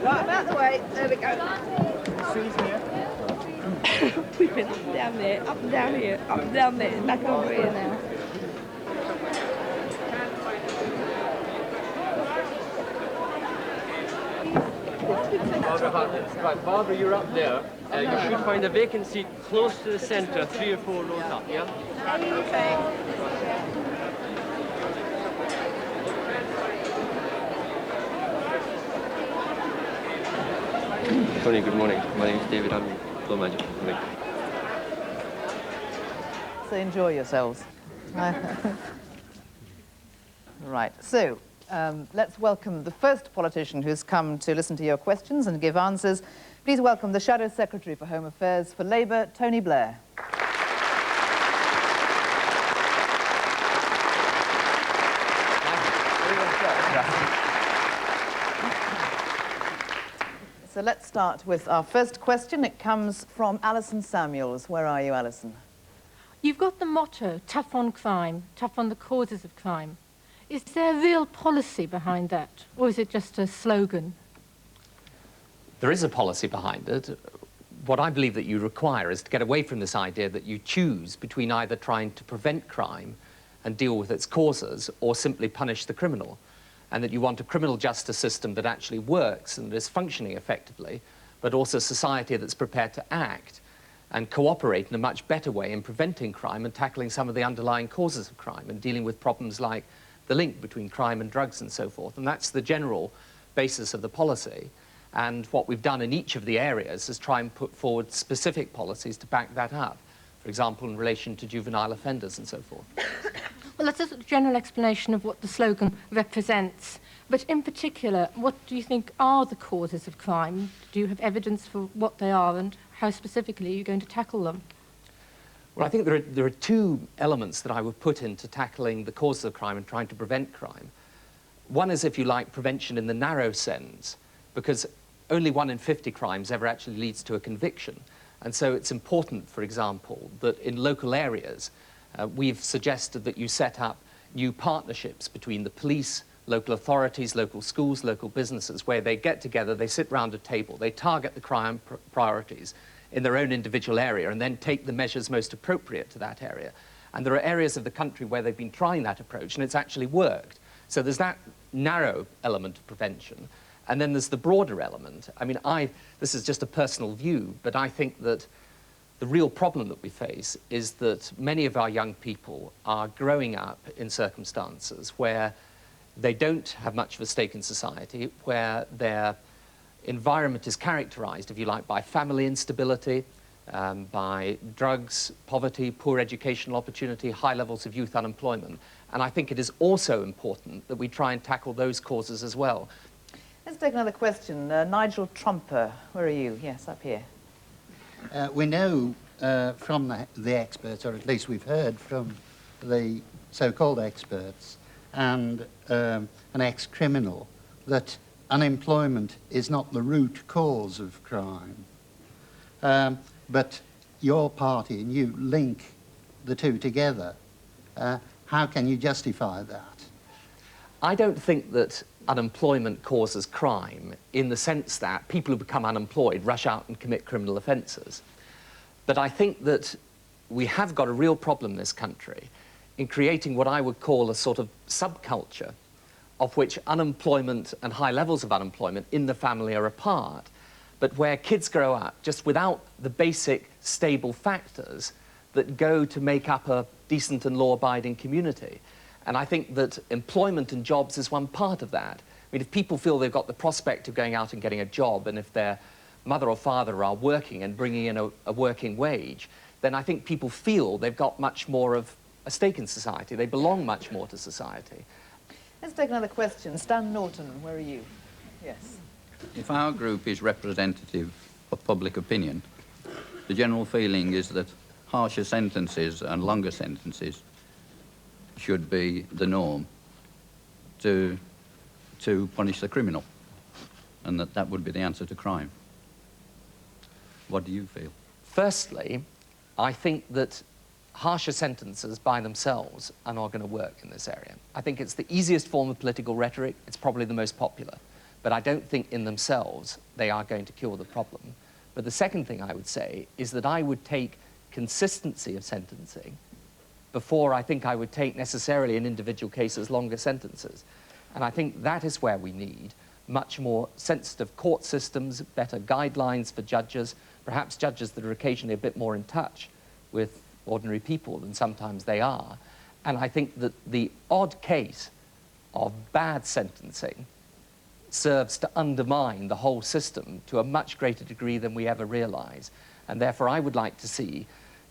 Right, I'm out the way. There we go. Sue's here. We've been up and down there, up and down here, up and down there, back over here now. Right, Barbara, you're up there. You should find a vacant seat close to the centre, 3 or 4 rows up, yeah? Tony, good morning. My name's David. I'm floor manager for the Link. So enjoy yourselves. Right, so let's welcome the first politician who's come to listen to your questions and give answers. Please welcome the Shadow Secretary for Home Affairs for Labour, Tony Blair. So let's start with our first question. It comes from Alison Samuels. Where are you, Alison? You've got the motto, tough on crime, tough on the causes of crime. Is there a real policy behind that, or is it just a slogan? There is a policy behind it. What I believe that you require is to get away from this idea that you choose between either trying to prevent crime and deal with its causes or simply punish the criminal, and that you want a criminal justice system that actually works and is functioning effectively, but also a society that's prepared to act and cooperate in a much better way in preventing crime and tackling some of the underlying causes of crime and dealing with problems like the link between crime and drugs and so forth. And that's the general basis of the policy. And what we've done in each of the areas is try and put forward specific policies to back that up. For example, in relation to juvenile offenders and so forth. Well, that's a general explanation of what the slogan represents. But in particular, what do you think are the causes of crime? Do you have evidence for what they are, and how specifically are you going to tackle them? Well, I think there are two elements that I would put into tackling the causes of crime and trying to prevent crime. One is, if you like, prevention in the narrow sense, because only 1 in 50 crimes ever actually leads to a conviction. And so it's important, for example, that in local areas, we've suggested that you set up new partnerships between the police, local authorities, local schools, local businesses, where they get together, they sit round a table, they target the crime priorities in their own individual area and then take the measures most appropriate to that area. And there are areas of the country where they've been trying that approach and it's actually worked. So there's that narrow element of prevention. And then there's the broader element. I mean, this is just a personal view, but I think that the real problem that we face is that many of our young people are growing up in circumstances where they don't have much of a stake in society, where their environment is characterized, if you like, by family instability, by drugs, poverty, poor educational opportunity, high levels of youth unemployment. And I think it is also important that we try and tackle those causes as well. Let's take another question. Nigel Trumper, where are you? Yes, up here. We know from the experts, or at least we've heard from the so-called experts, and an ex-criminal, that unemployment is not the root cause of crime. But your party and you link the two together. How can you justify that? I don't think that unemployment causes crime in the sense that people who become unemployed rush out and commit criminal offences. But I think that we have got a real problem in this country in creating what I would call a sort of subculture of which unemployment and high levels of unemployment in the family are a part, but where kids grow up just without the basic stable factors that go to make up a decent and law-abiding community. And I think that employment and jobs is one part of that. I mean, if people feel they've got the prospect of going out and getting a job, and if their mother or father are working and bringing in a working wage, then I think people feel they've got much more of a stake in society. They belong much more to society. Let's take another question. Stan Norton, where are you? Yes. If our group is representative of public opinion, the general feeling is that harsher sentences and longer sentences should be the norm to punish the criminal, and that would be the answer to crime. What do you feel? Firstly, I think that harsher sentences by themselves are not going to work in this area. I think it's the easiest form of political rhetoric. It's probably the most popular. But I don't think in themselves they are going to cure the problem. But the second thing I would say is that I would take consistency of sentencing before I think I would take necessarily in individual cases longer sentences. And I think that is where we need much more sensitive court systems, better guidelines for judges, perhaps judges that are occasionally a bit more in touch with ordinary people than sometimes they are. And I think that the odd case of bad sentencing serves to undermine the whole system to a much greater degree than we ever realize. And therefore I would like to see,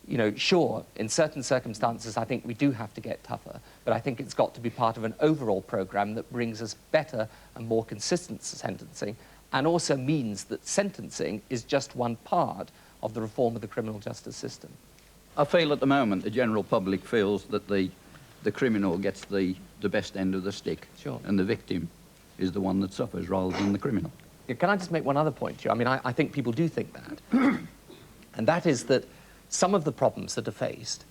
you know, sure, in certain circumstances I think we do have to get tougher, but I think it's got to be part of an overall program that brings us better and more consistent sentencing, and also means that sentencing is just one part of the reform of the criminal justice system. I feel at the moment the general public feels that the criminal gets the best end of the stick, sure, and the victim is the one that suffers rather than the criminal. Yeah, can I just make one other point here? I mean, I think people do think that. And that is that some of the problems that are faced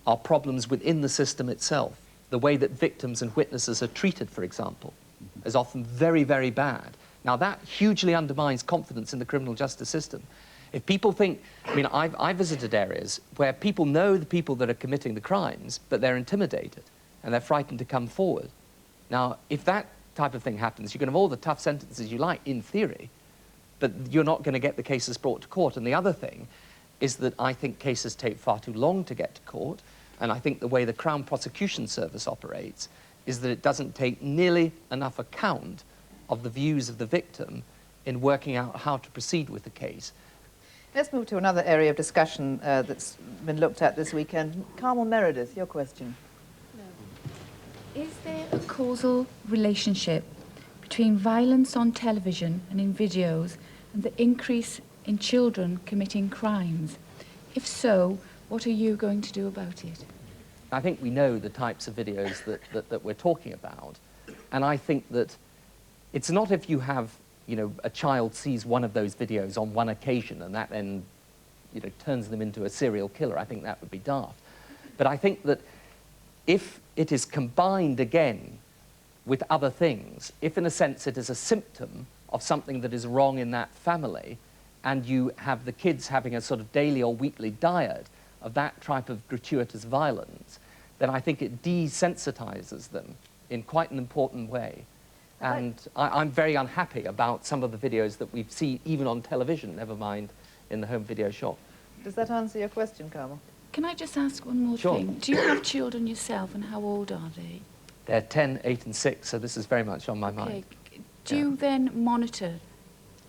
are problems within the system itself. The way that victims and witnesses are treated, for example, is often very, very bad. Now, that hugely undermines confidence in the criminal justice system. If people think, I mean, I've visited areas where people know the people that are committing the crimes, but they're intimidated and they're frightened to come forward. Now, if that type of thing happens, you can have all the tough sentences you like, in theory, but you're not going to get the cases brought to court. And the other thing is that I think cases take far too long to get to court, and I think the way the Crown Prosecution Service operates is that it doesn't take nearly enough account of the views of the victim in working out how to proceed with the case. Let's move to another area of discussion that's been looked at this weekend. Carmel Meredith, your question. Is there a causal relationship between violence on television and in videos and the increase in children committing crimes? If so, what are you going to do about it? I think we know the types of videos that we're talking about. And I think that it's not if you have, you know, a child sees one of those videos on one occasion and that then, you know, turns them into a serial killer. I think that would be daft. But I think that if it is combined again with other things, if in a sense it is a symptom of something that is wrong in that family, and you have the kids having a sort of daily or weekly diet of that type of gratuitous violence, then I think it desensitizes them in quite an important way. And I'm very unhappy about some of the videos that we've seen, even on television, never mind in the home video shop. Does that answer your question, Carmel? Can I just ask one more Sure. thing? Do you have children yourself, and how old are they? They're 10, 8 and 6, so this is very much on my mind. Do you then monitor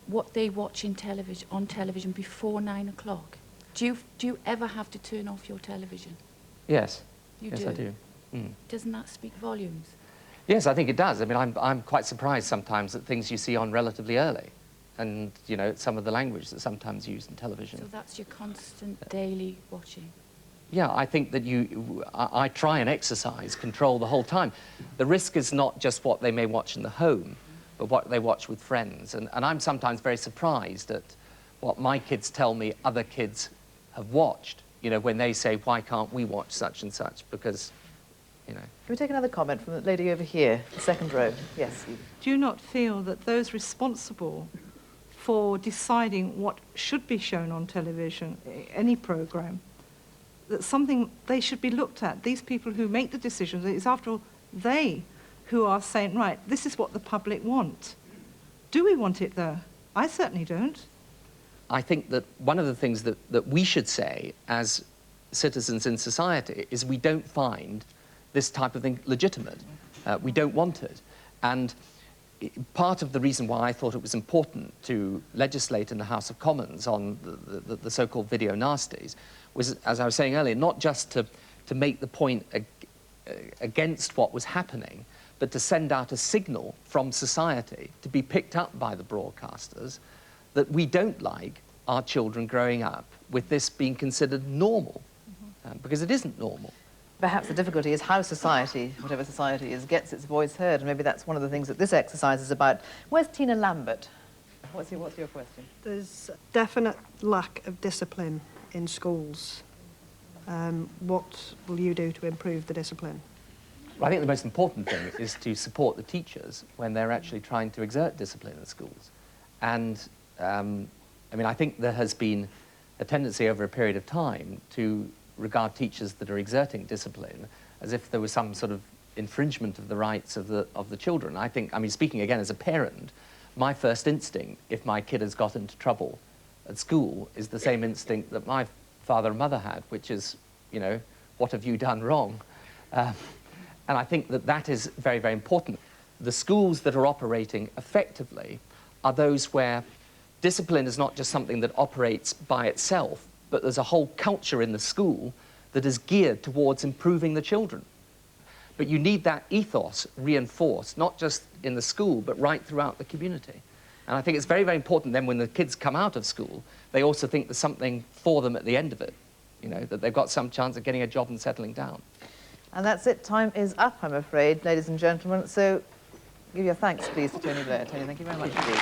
what they watch on television before 9 o'clock? Do you ever have to turn off your television? Yes. You yes, do? I do. Mm. Doesn't that speak volumes? Yes, I think it does. I mean, I'm quite surprised sometimes at things you see on relatively early. And, you know, some of the language that's sometimes used in television. So that's your constant daily watching? Yeah, I think that I try and exercise control the whole time. The risk is not just what they may watch in the home, but what they watch with friends. And I'm sometimes very surprised at what my kids tell me other kids have watched, you know, when they say, why can't we watch such and such? Because, you know. Can we take another comment from the lady over here, the second row? Yes. Do you not feel that those responsible for deciding what should be shown on television, any programme, that something they should be looked at? These people who make the decisions, it's after all they who are saying, right, this is what the public want. Do we want it there? I certainly don't. I think that one of the things that we should say as citizens in society is we don't find this type of thing legitimate. We don't want it. And part of the reason why I thought it was important to legislate in the House of Commons on the so-called video nasties was, as I was saying earlier, not just to make the point against what was happening, but to send out a signal from society to be picked up by the broadcasters that we don't like our children growing up with this being considered normal, because it isn't normal. Perhaps the difficulty is how society, whatever society is, gets its voice heard, and maybe that's one of the things that this exercise is about. Where's Tina Lambert? What's your question? There's definite lack of discipline in schools. What will you do to improve the discipline? Well, I think the most important thing is to support the teachers when they're actually trying to exert discipline in schools. And, I mean, I think there has been a tendency over a period of time to regard teachers that are exerting discipline as if there was some sort of infringement of the rights of the children. I think, I mean, speaking again as a parent, my first instinct, if my kid has got into trouble at school, is the same instinct that my father and mother had, which is, you know, what have you done wrong? And I think that that is very, very important. The schools that are operating effectively are those where discipline is not just something that operates by itself, but there's a whole culture in the school that is geared towards improving the children. But you need that ethos reinforced, not just in the school, but right throughout the community. And I think it's very, very important then when the kids come out of school, they also think there's something for them at the end of it, you know, that they've got some chance of getting a job and settling down. And that's it. Time is up, I'm afraid, ladies and gentlemen. So give your thanks, please, to Tony Blair. Tony, thank you very much indeed.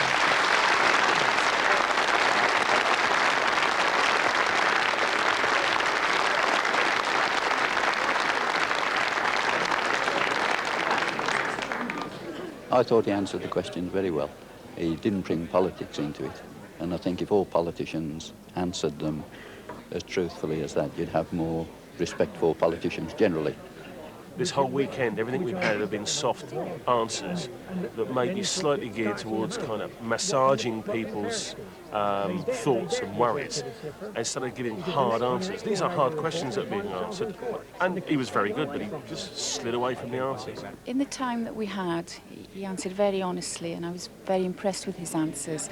I thought he answered the questions very well. He didn't bring politics into it. And I think if all politicians answered them as truthfully as that, you'd have more respect for politicians generally. This whole weekend, everything we've had have been soft answers that may be slightly geared towards kind of massaging people's thoughts and worries instead of giving hard answers. These are hard questions that are being answered. And he was very good, but he just slid away from the answers. In the time that we had, he answered very honestly, and I was very impressed with his answers.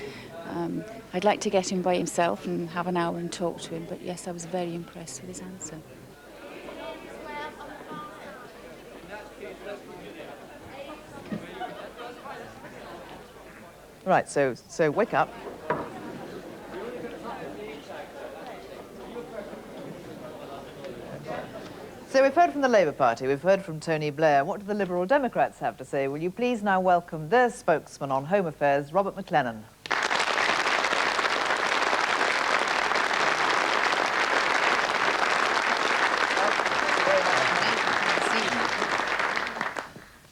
I'd like to get him by himself and have an hour and talk to him, but yes, I was very impressed with his answer. Right, so wake up. So we've heard from the Labour Party, we've heard from Tony Blair. What do the Liberal Democrats have to say? Will you please now welcome their spokesman on Home Affairs, Robert McLennan.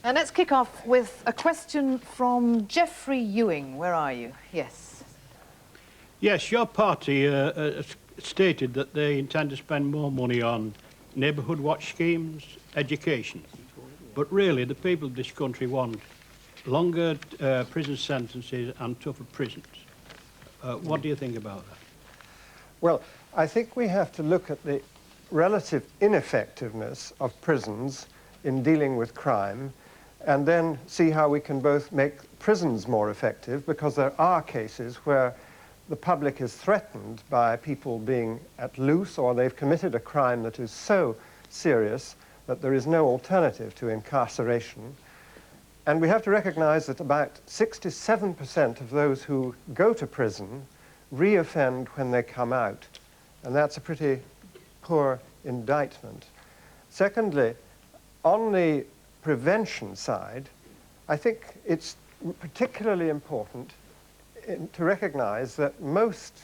And let's kick off with a question from Geoffrey Ewing. Where are you? Yes. Yes, your party stated that they intend to spend more money on neighbourhood watch schemes, education. But really, the people of this country want longer prison sentences and tougher prisons. What do you think about that? Well, I think we have to look at the relative ineffectiveness of prisons in dealing with crime and then see how we can both make prisons more effective, because there are cases where the public is threatened by people being at loose, or they've committed a crime that is so serious that there is no alternative to incarceration. And we have to recognize that about 67% of those who go to prison reoffend when they come out. And that's a pretty poor indictment. Secondly, on the prevention side, I think it's particularly important to recognize that most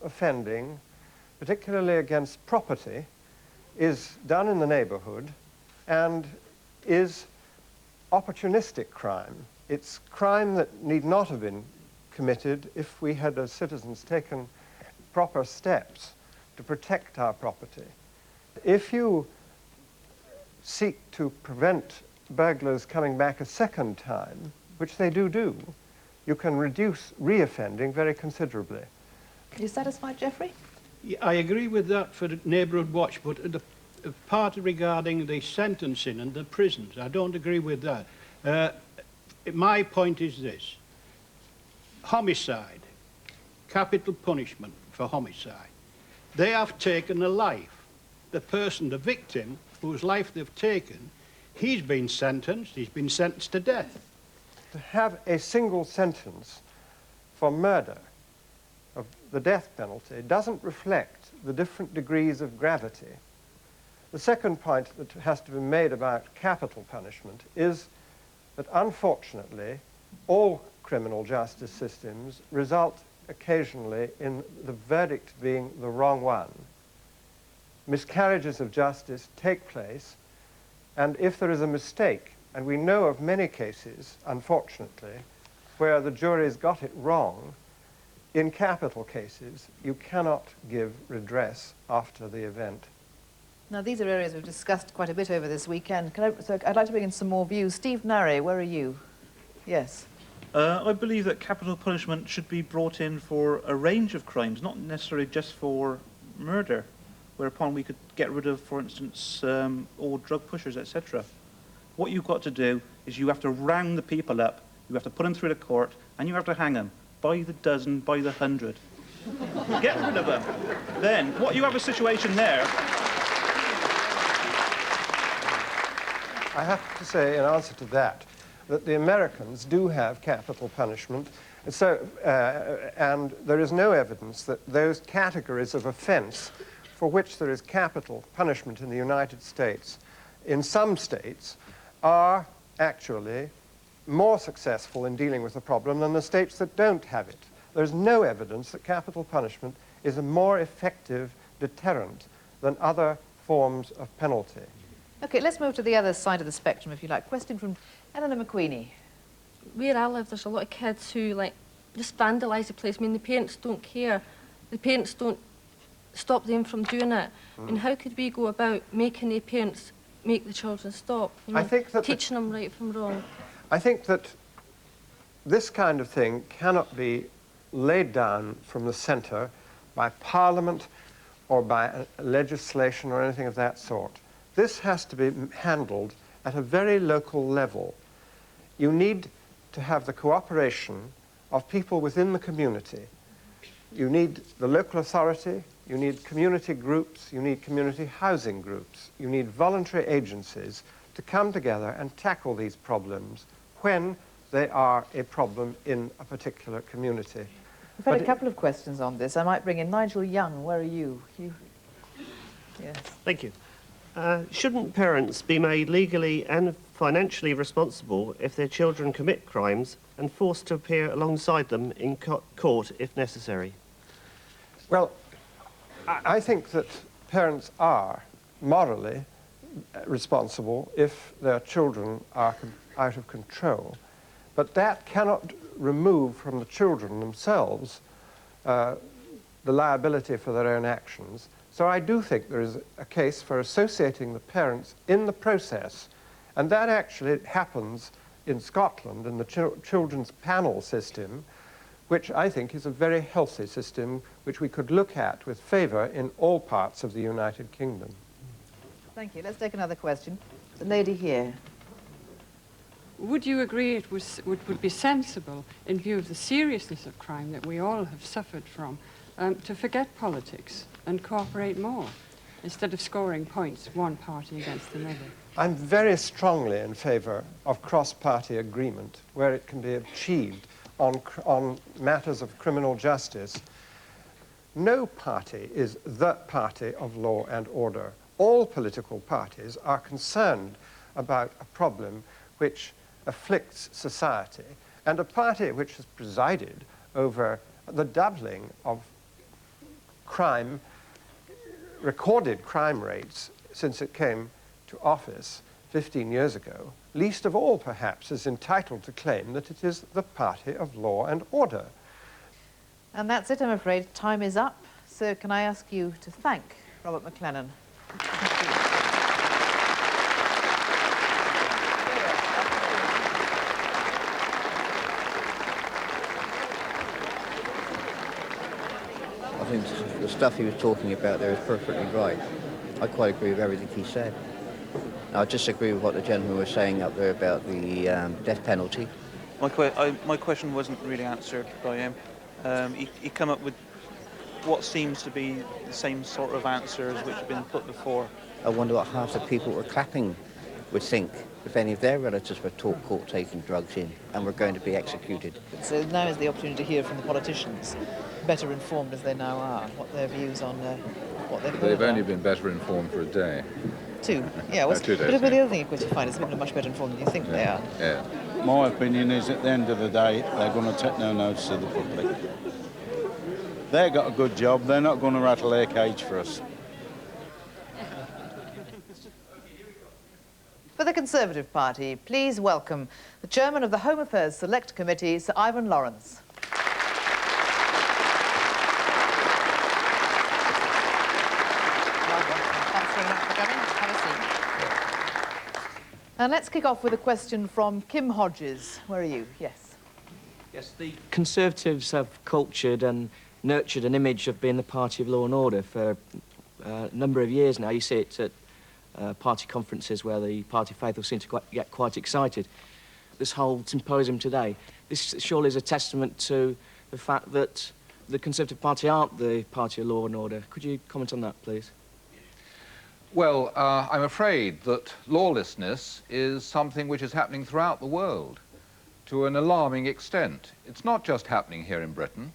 offending, particularly against property, is done in the neighborhood and is opportunistic crime. It's crime that need not have been committed if we had as citizens taken proper steps to protect our property. If you seek to prevent burglars coming back a second time, which they do, you can reduce reoffending very considerably. Are you satisfied, Geoffrey? Yeah, I agree with that for the neighbourhood watch, but the part regarding the sentencing and the prisons, I don't agree with that. My point is this. Homicide, capital punishment for homicide. They have taken a life. The person, the victim, whose life they've taken, he's been sentenced to death. To have a single sentence for murder of the death penalty doesn't reflect the different degrees of gravity. The second point that has to be made about capital punishment is that, unfortunately, all criminal justice systems result occasionally in the verdict being the wrong one. Miscarriages of justice take place, and if there is a mistake, and we know of many cases, unfortunately, where the jury's got it wrong, in capital cases, you cannot give redress after the event. Now, these are areas we've discussed quite a bit over this weekend. So I'd like to bring in some more views. Steve Narry, where are you? Yes. I believe that capital punishment should be brought in for a range of crimes, not necessarily just for murder, whereupon we could get rid of, for instance, all drug pushers, etc. What you've got to do is you have to round the people up, you have to put them through the court, and you have to hang them by the dozen, by the 100. Get rid of them. Then, what you have a situation there... I have to say, in answer to that, that the Americans do have capital punishment, and there is no evidence that those categories of offense for which there is capital punishment in the United States, in some states, are actually more successful in dealing with the problem than the states that don't have it. There's no evidence that capital punishment is a more effective deterrent than other forms of penalty. OK, let's move to the other side of the spectrum, if you like. Question from Eleanor McQueenie. Where I live, there's a lot of kids who, like, just vandalise the place. I mean, the parents don't care. The parents don't stop them from doing it. And how could we go about making the parents make the children stop? You know, I think that teaching them right from wrong. I think that this kind of thing cannot be laid down from the centre by Parliament or by legislation or anything of that sort. This has to be handled at a very local level. You need to have the cooperation of people within the community. You need the local authority, you need community groups, you need community housing groups, you need voluntary agencies to come together and tackle these problems when they are a problem in a particular community. We've had But a couple of questions on this. I might bring in Nigel Young. Where are you? Yes. Thank you. Shouldn't parents be made legally and financially responsible if their children commit crimes and forced to appear alongside them in court if necessary? Well, I think that parents are morally responsible if their children are out of control. But that cannot remove from the children themselves the liability for their own actions. So I do think there is a case for associating the parents in the process, and that actually happens in Scotland in the children's panel system, which I think is a very healthy system which we could look at with favour in all parts of the United Kingdom. Thank you. Let's take another question. The lady here. Would you agree it would be sensible, in view of the seriousness of crime that we all have suffered from, to forget politics and cooperate more, instead of scoring points one party against another? I'm very strongly in favour of cross-party agreement where it can be achieved on matters of criminal justice. No party is the party of law and order. All political parties are concerned about a problem which afflicts society, and a party which has presided over the doubling of crime, recorded crime rates since it came to office 15 years ago, least of all perhaps is entitled to claim that it is the party of law and order. And that's it, I'm afraid. Time is up. So can I ask you to thank Robert McLennan? I think the stuff he was talking about there is perfectly right. I quite agree with everything he said. I disagree with what the gentleman was saying up there about the death penalty. My question wasn't really answered by him. He came up with what seems to be the same sort of answers which have been put before. I wonder what half the people who were clapping would think if any of their relatives were caught taking drugs in and were going to be executed. So now is the opportunity to hear from the politicians, better informed as they now are, what their views on what they've heard. They've only been better informed for a day. 2, yeah. Well, 2 days. But the other thing, of course, you find is people are much better informed than you think they are. Yeah. My opinion is at the end of the day, they're going to take no notice of the public. They've got a good job, they're not going to rattle their cage for us. For the Conservative Party, please welcome the Chairman of the Home Affairs Select Committee, Sir Ivan Lawrence. Thanks very much for coming. Have a seat. And let's kick off with a question from Kim Hodges. Where are you? Yes. Yes, the Conservatives have cultured and nurtured an image of being the party of law and order for a number of years now. You see it at party conferences where the party faithful seem to get quite excited. This whole symposium today, this surely is a testament to the fact that the Conservative Party aren't the party of law and order. Could you comment on that, please? Well, I'm afraid that lawlessness is something which is happening throughout the world to an alarming extent. It's not just happening here in Britain.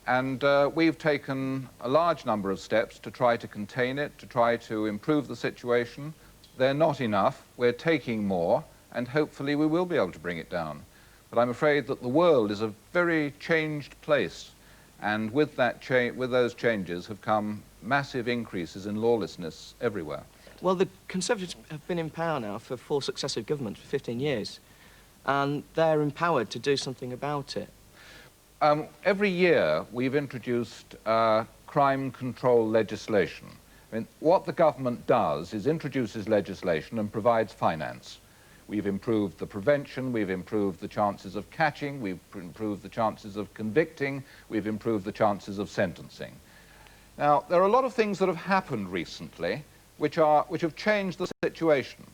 And we've taken a large number of steps to try to contain it, to try to improve the situation. They're not enough. We're taking more, and hopefully we will be able to bring it down. But I'm afraid that the world is a very changed place, and with those changes have come massive increases in lawlessness everywhere. Well, the Conservatives have been in power now for 4 successive governments for 15 years, and they're empowered to do something about it. Every year we've introduced crime control legislation. I mean, what the government does is introduces legislation and provides finance. We've improved the prevention, we've improved the chances of catching, we've improved the chances of convicting, we've improved the chances of sentencing. Now, there are a lot of things that have happened recently which have changed the situation.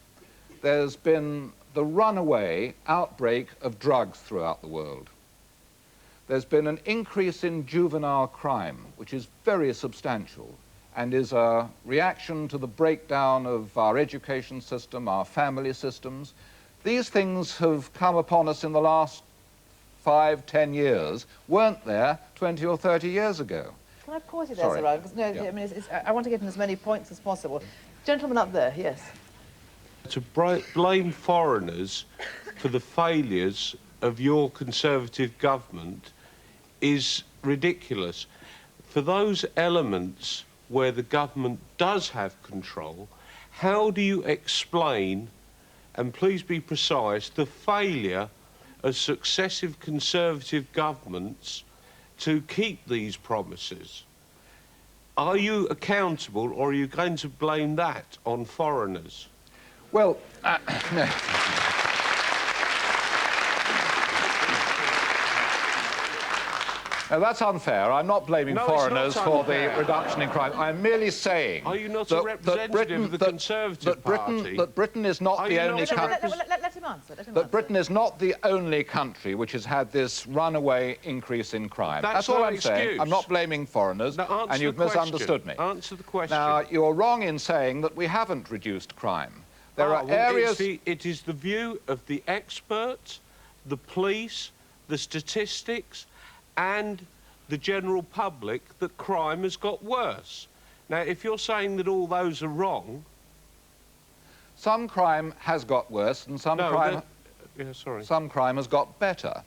There's been the runaway outbreak of drugs throughout the world. There's been an increase in juvenile crime, which is very substantial and is a reaction to the breakdown of our education system, our family systems. These things have come upon us in the last 5, 10 years, weren't there 20 or 30 years ago. Can I pause you there, Sorry. Sir Ryan? Because no, Yeah. I mean, I want to get in as many points as possible. Gentleman up there, yes. To blame foreigners for the failures of your Conservative government is ridiculous. For those elements where the government does have control, how do you explain, and please be precise, the failure of successive Conservative governments to keep these promises? Are you accountable, or are you going to blame that on foreigners? Well, no. Now, that's unfair. I'm not blaming foreigners for the reduction in crime. I'm merely saying... Are you not a representative of the Conservative Party? That Britain is not the only country... Let him answer. That Britain is not the only country which has had this runaway increase in crime. That's all I'm saying. I'm not blaming foreigners, and you've misunderstood me. Answer the question. Now, you're wrong in saying that we haven't reduced crime. There are areas... It is the view of the experts, the police, the statistics, and the general public that crime has got worse. Now, if you're saying that all those are wrong... Some crime has got worse, and some crime has got better.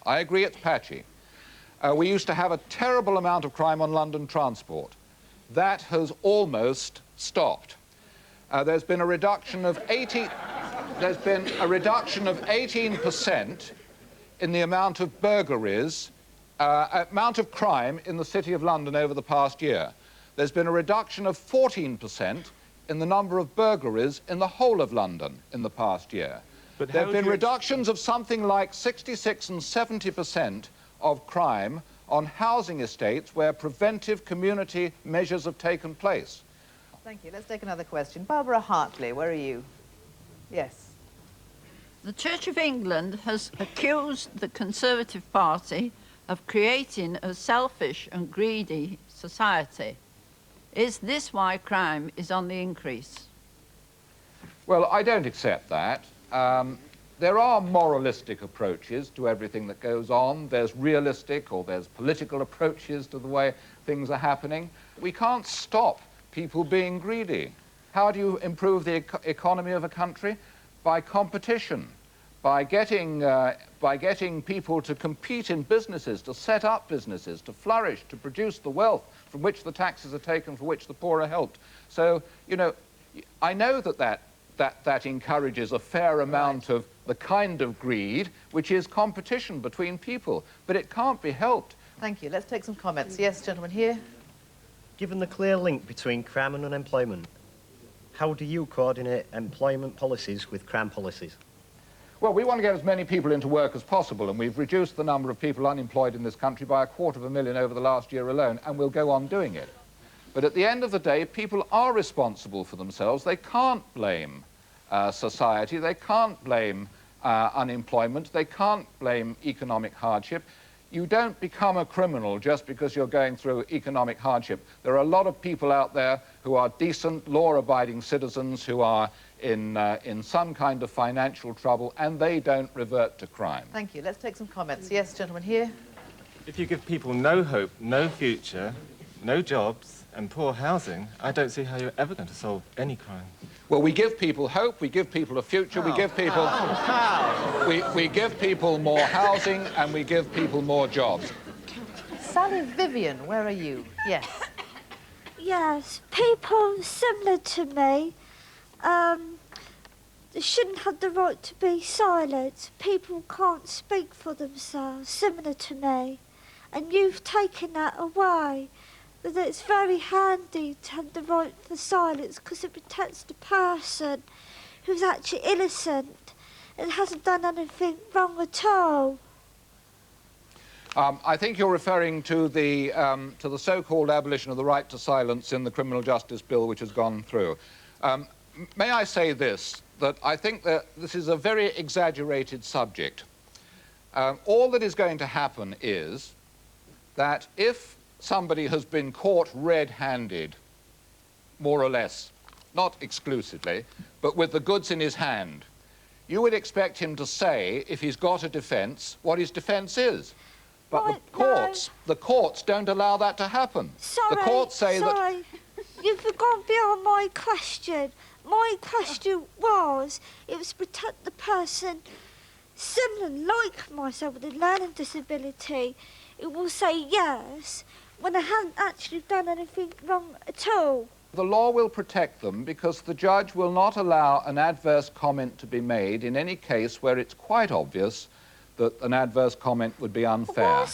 I agree it's patchy. We used to have a terrible amount of crime on London transport. That has almost stopped. There's been a reduction of 18% in the amount of burglaries, amount of crime in the City of London over the past year. There's been a reduction of 14% in the number of burglaries in the whole of London in the past year. There have been reductions of something like 66 and 70% of crime on housing estates where preventive community measures have taken place. Thank you. Let's take another question. Barbara Hartley, where are you? Yes. The Church of England has accused the Conservative Party of creating a selfish and greedy society. Is this why crime is on the increase? Well, I don't accept that. There are moralistic approaches to everything that goes on. There's realistic or there's political approaches to the way things are happening. We can't stop people being greedy. How do you improve the economy of a country? By competition, by getting people to compete in businesses, to set up businesses, to flourish, to produce the wealth from which the taxes are taken, for which the poor are helped. So, you know, I know that encourages a fair amount of the kind of greed which is competition between people, but it can't be helped. Thank you. Let's take some comments. Yes, gentleman here. Given the clear link between crime and unemployment, how do you coordinate employment policies with crime policies? Well, we want to get as many people into work as possible, and we've reduced the number of people unemployed in this country by 250,000 over the last year alone, and we'll go on doing it. But at the end of the day, people are responsible for themselves. They can't blame society. They can't blame unemployment. They can't blame economic hardship. You don't become a criminal just because you're going through economic hardship. There are a lot of people out there who are decent, law-abiding citizens who are in some kind of financial trouble, and they don't revert to crime. Thank you. Let's take some comments. Yes, gentleman here. If you give people no hope, no future, no jobs, and poor housing, I don't see how you're ever going to solve any crime. Well, we give people hope, we give people a future, we give people... We give people more housing, and we give people more jobs. Sally Vivian, where are you? Yes. Yes, people similar to me, they shouldn't have the right to be silent. People can't speak for themselves, similar to me. And you've taken that away. But it's very handy to have the right for silence because it protects the person who's actually innocent and hasn't done anything wrong at all. I think you're referring to the so-called abolition of the right to silence in the Criminal Justice Bill which has gone through. May I say this, that I think that this is a very exaggerated subject. All that is going to happen is that if somebody has been caught red-handed, more or less, not exclusively, but with the goods in his hand, you would expect him to say, if he's got a defence, what his defence is. But the courts don't allow that to happen. Sorry, the courts say sorry. You've gone beyond my question. My question was, it was protect the person similar like myself with a learning disability. It will say yes when I haven't actually done anything wrong at all. The law will protect them because the judge will not allow an adverse comment to be made in any case where it's quite obvious that an adverse comment would be unfair.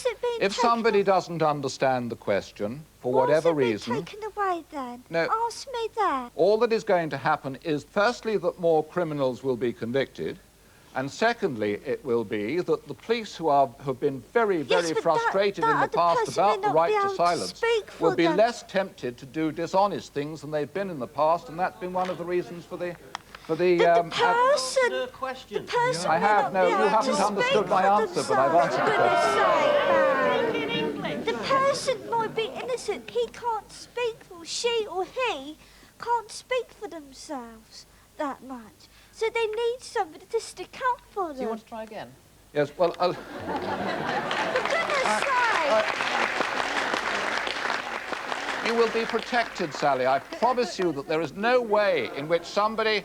If somebody doesn't understand the question, for whatever reason... Why is it being taken away then? No. Ask me that. All that is going to happen is, firstly, that more criminals will be convicted, and secondly, it will be that the police who have been very, very frustrated in the past about the right to silence will be less tempted to do dishonest things than they've been in the past, and that's been one of the reasons for the person. I have, no, you haven't understood my answer, but I've answered the question. The person might be innocent. He can't speak for, she or he can't speak for themselves that much. So they need somebody to stick up for them. Do you want to try again? Yes, well, For goodness sake! You will be protected, Sally. I promise you that there is no way in which somebody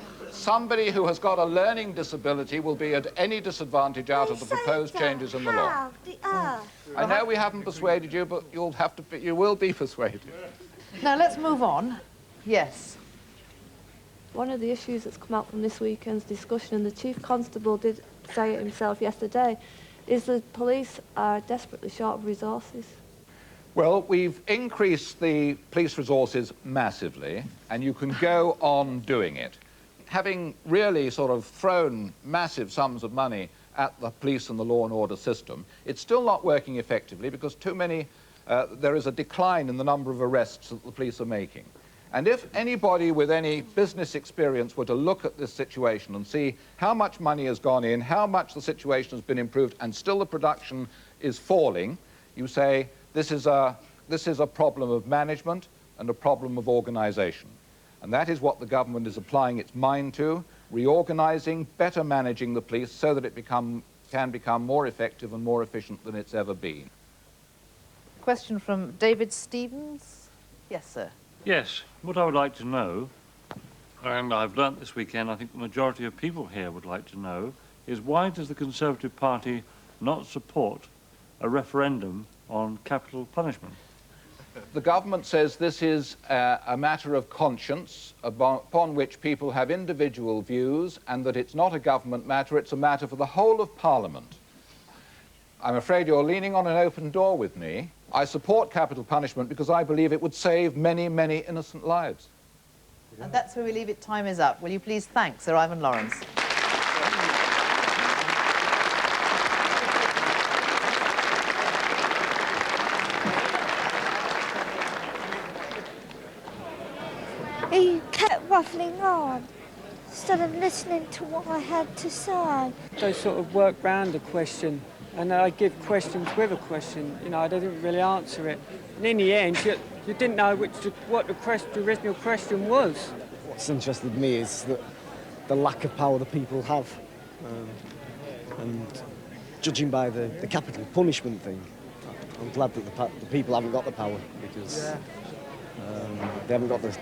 who has got a learning disability will be at any disadvantage out of the proposed changes in the law. I know we haven't persuaded you, but you will be persuaded. Now let's move on. Yes. One of the issues that's come out from this weekend's discussion, and the Chief Constable did say it himself yesterday, is the police are desperately short of resources. Well, we've increased the police resources massively, and you can go on doing it. Having really sort of thrown massive sums of money at the police and the law and order system, it's still not working effectively because there is a decline in the number of arrests that the police are making. And if anybody with any business experience were to look at this situation and see how much money has gone in, how much the situation has been improved, and still the production is falling, you say, this is a problem of management and a problem of organisation. And that is what the government is applying its mind to, reorganising, better managing the police so that it can become more effective and more efficient than it's ever been. Question from David Stevens. Yes, sir. Yes, what I would like to know, and I've learnt this weekend, I think the majority of people here would like to know, is why does the Conservative Party not support a referendum on capital punishment? The government says this is a matter of conscience upon which people have individual views, and that it's not a government matter, it's a matter for the whole of Parliament. I'm afraid you're leaning on an open door with me. I support capital punishment because I believe it would save many, many innocent lives. And that's where we leave it. Time is up. Will you please thank Sir Ivan Lawrence? He kept waffling on instead of listening to what I had to say. They sort of work round the question, and I give questions with a question. You know, I didn't really answer it. And in the end, you didn't know what the original question was. What's interested me is the lack of power the people have. And judging by the capital punishment thing, I'm glad that the people haven't got the power, because they haven't got the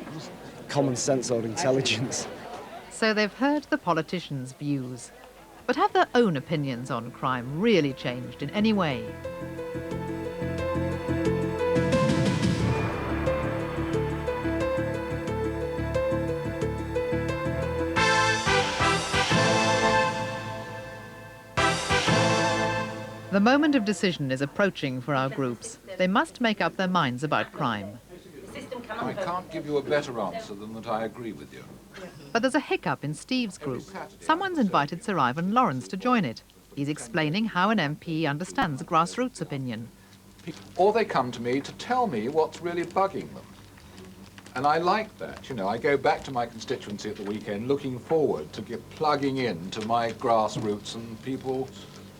common sense or intelligence. So they've heard the politicians' views. But have their own opinions on crime really changed in any way? The moment of decision is approaching for our groups. They must make up their minds about crime. I can't give you a better answer than that I agree with you. But there's a hiccup in Steve's group. Someone's invited Sir Ivan Lawrence to join it. He's explaining how an MP understands grassroots opinion. Or they come to me to tell me what's really bugging them. And I like that. You know, I go back to my constituency at the weekend looking forward to plugging in to my grassroots and people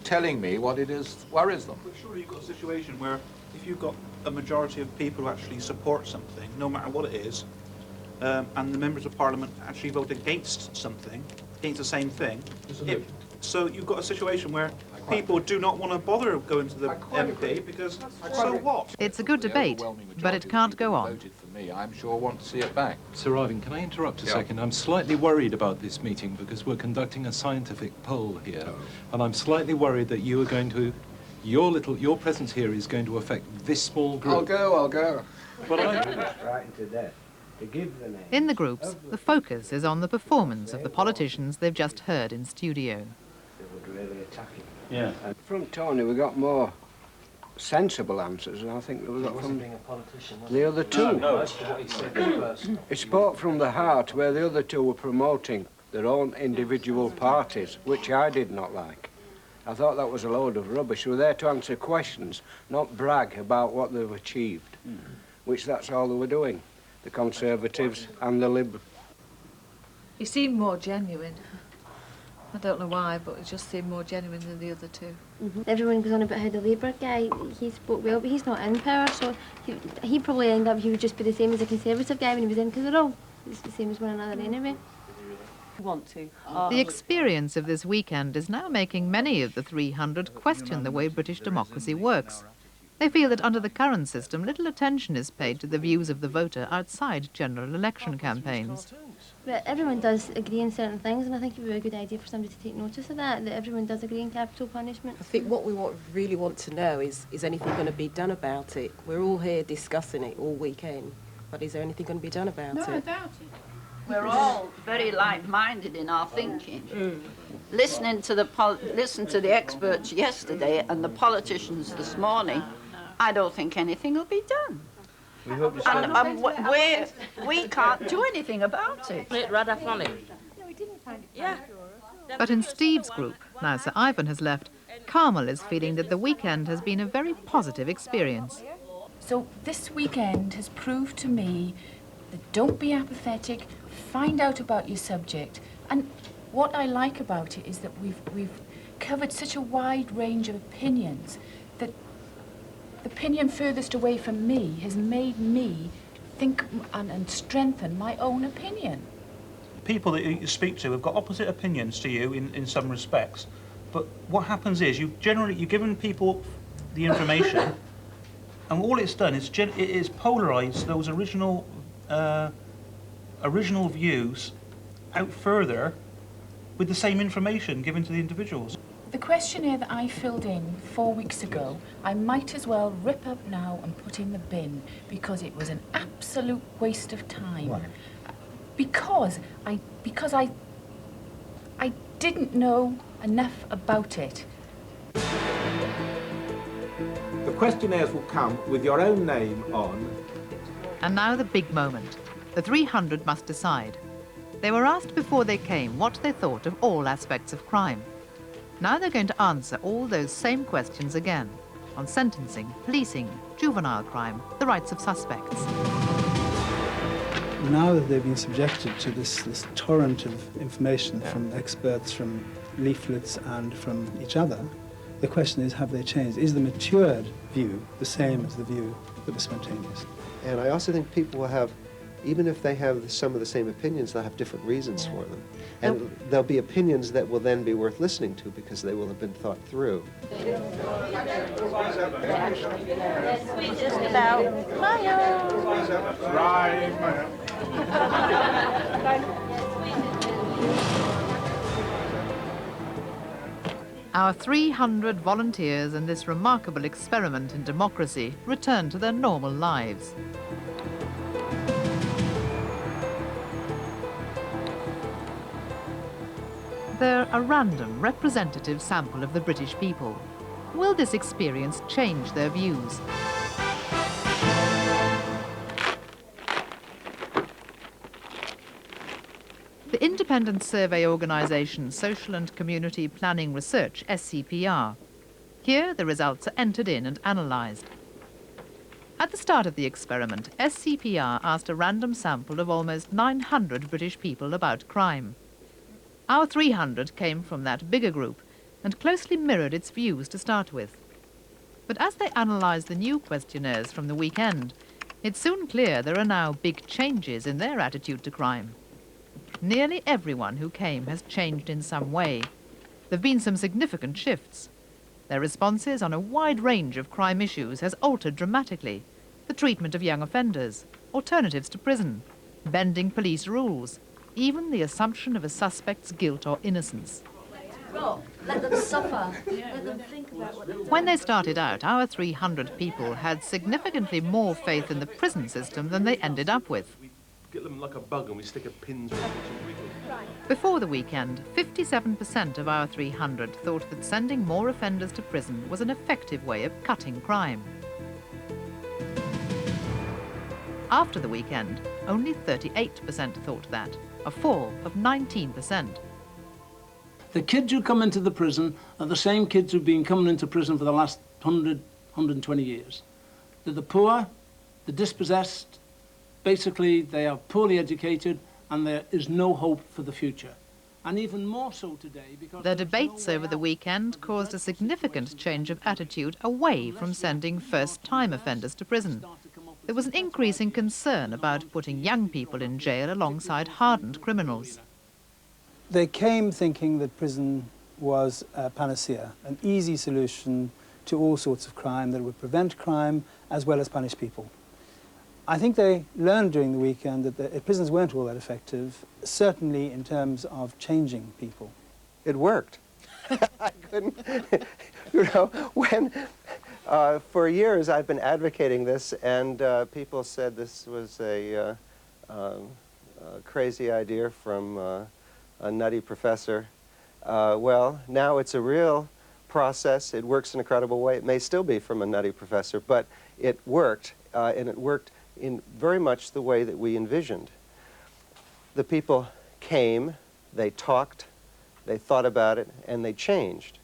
telling me what it is worries them. But surely you've got a situation where if you've got a majority of people who actually support something, no matter what it is, and the members of Parliament actually vote against something, against the same thing. So you've got a situation where people do not want to bother going to the MP because so what? It's a good debate, but it can't go on. Voted for me. I'm sure want to see it back. Sir Ivan, can I interrupt a second? I'm slightly worried about this meeting because we're conducting a scientific poll here, and I'm slightly worried that you are going to, your presence here is going to affect this small group. I'll go. But I... Frightened to death. To give the name. In the groups, the focus is on the performance of the politicians they've just heard in studio. They would really attack him. Yeah. From Tony, we got more sensible answers than I think that we got from the other two. No. He spoke from the heart, where the other two were promoting their own individual parties, which I did not like. I thought that was a load of rubbish. They were there to answer questions, not brag about what they've achieved, which that's all they were doing, the Conservatives and the Liberals. He seemed more genuine. I don't know why, but it just seemed more genuine than the other two. Everyone goes on about how the Labour guy, he spoke well, but he's not in power, so he probably end up, he would just be the same as the Conservative guy when he was in, because they're all the same as one another anyway. Want to. The experience of this weekend is now making many of the 300 question the way British democracy works. They feel that under the current system, little attention is paid to the views of the voter outside general election campaigns. But everyone does agree on certain things, and I think it would be a good idea for somebody to take notice of that everyone does agree on capital punishment. I think what we really want to know is anything going to be done about it? We're all here discussing it all weekend, but is there anything going to be done about it? No, I doubt it. We're all very like-minded in our thinking. Listening to the experts yesterday and the politicians this morning, I don't think anything will be done. And we can't do anything about it. Yeah. But in Steve's group, now Sir Ivan has left, Carmel is feeling that the weekend has been a very positive experience. So this weekend has proved to me that don't be apathetic, find out about your subject. And what I like about it is that we've covered such a wide range of opinions that the opinion furthest away from me has made me think and strengthen my own opinion. People that you speak to have got opposite opinions to you in some respects, but what happens is you've given people the information, and all it's done is it is polarised those original views out further with the same information given to the individuals. The questionnaire that I filled in 4 weeks ago, I might as well rip up now and put in the bin because it was an absolute waste of time. Why? Because I didn't know enough about it. The questionnaires will come with your own name on. And now the big moment. The 300 must decide. They were asked before they came what they thought of all aspects of crime. Now they're going to answer all those same questions again on sentencing, policing, juvenile crime, the rights of suspects. Now that they've been subjected to this torrent of information from experts, from leaflets and from each other, the question is, have they changed? Is the matured view the same as the view that was spontaneous? And I also think people will have, even if they have some of the same opinions, they'll have different reasons for them. And there'll be opinions that will then be worth listening to because they will have been thought through. Just about Our 300 volunteers in this remarkable experiment in democracy return to their normal lives. They're a random, representative sample of the British people. Will this experience change their views? The independent survey organisation Social and Community Planning Research, SCPR. Here, the results are entered in and analysed. At the start of the experiment, SCPR asked a random sample of almost 900 British people about crime. Our 300 came from that bigger group and closely mirrored its views to start with. But as they analysed the new questionnaires from the weekend, it's soon clear there are now big changes in their attitude to crime. Nearly everyone who came has changed in some way. There have been some significant shifts. Their responses on a wide range of crime issues has altered dramatically. The treatment of young offenders, alternatives to prison, bending police rules, even the assumption of a suspect's guilt or innocence. Let them suffer. Let them think about what they've done. When they started out, our 300 people had significantly more faith in the prison system than they ended up with. Get them like a bug and we stick a pin through them and wiggle. Before the weekend, 57% of our 300 thought that sending more offenders to prison was an effective way of cutting crime. After the weekend, only 38% thought that, a fall of 19%. The kids who come into the prison are the same kids who've been coming into prison for the last 120 years. They're the poor, the dispossessed, basically they are poorly educated and there is no hope for the future. And even more so today because... The debates over the weekend caused a significant change of attitude away from sending first-time offenders to prison. There was an increase in concern about putting young people in jail alongside hardened criminals. They came thinking that prison was a panacea, an easy solution to all sorts of crime that would prevent crime as well as punish people. I think they learned during the weekend that the prisons weren't all that effective, certainly in terms of changing people. It worked. I couldn't, you know, when, for years I've been advocating this and people said this was a crazy idea from a nutty professor. Well, now it's a real process. It works in a credible way. It may still be from a nutty professor, but it worked, and it worked in very much the way that we envisioned. The people came, they talked, they thought about it, and they changed.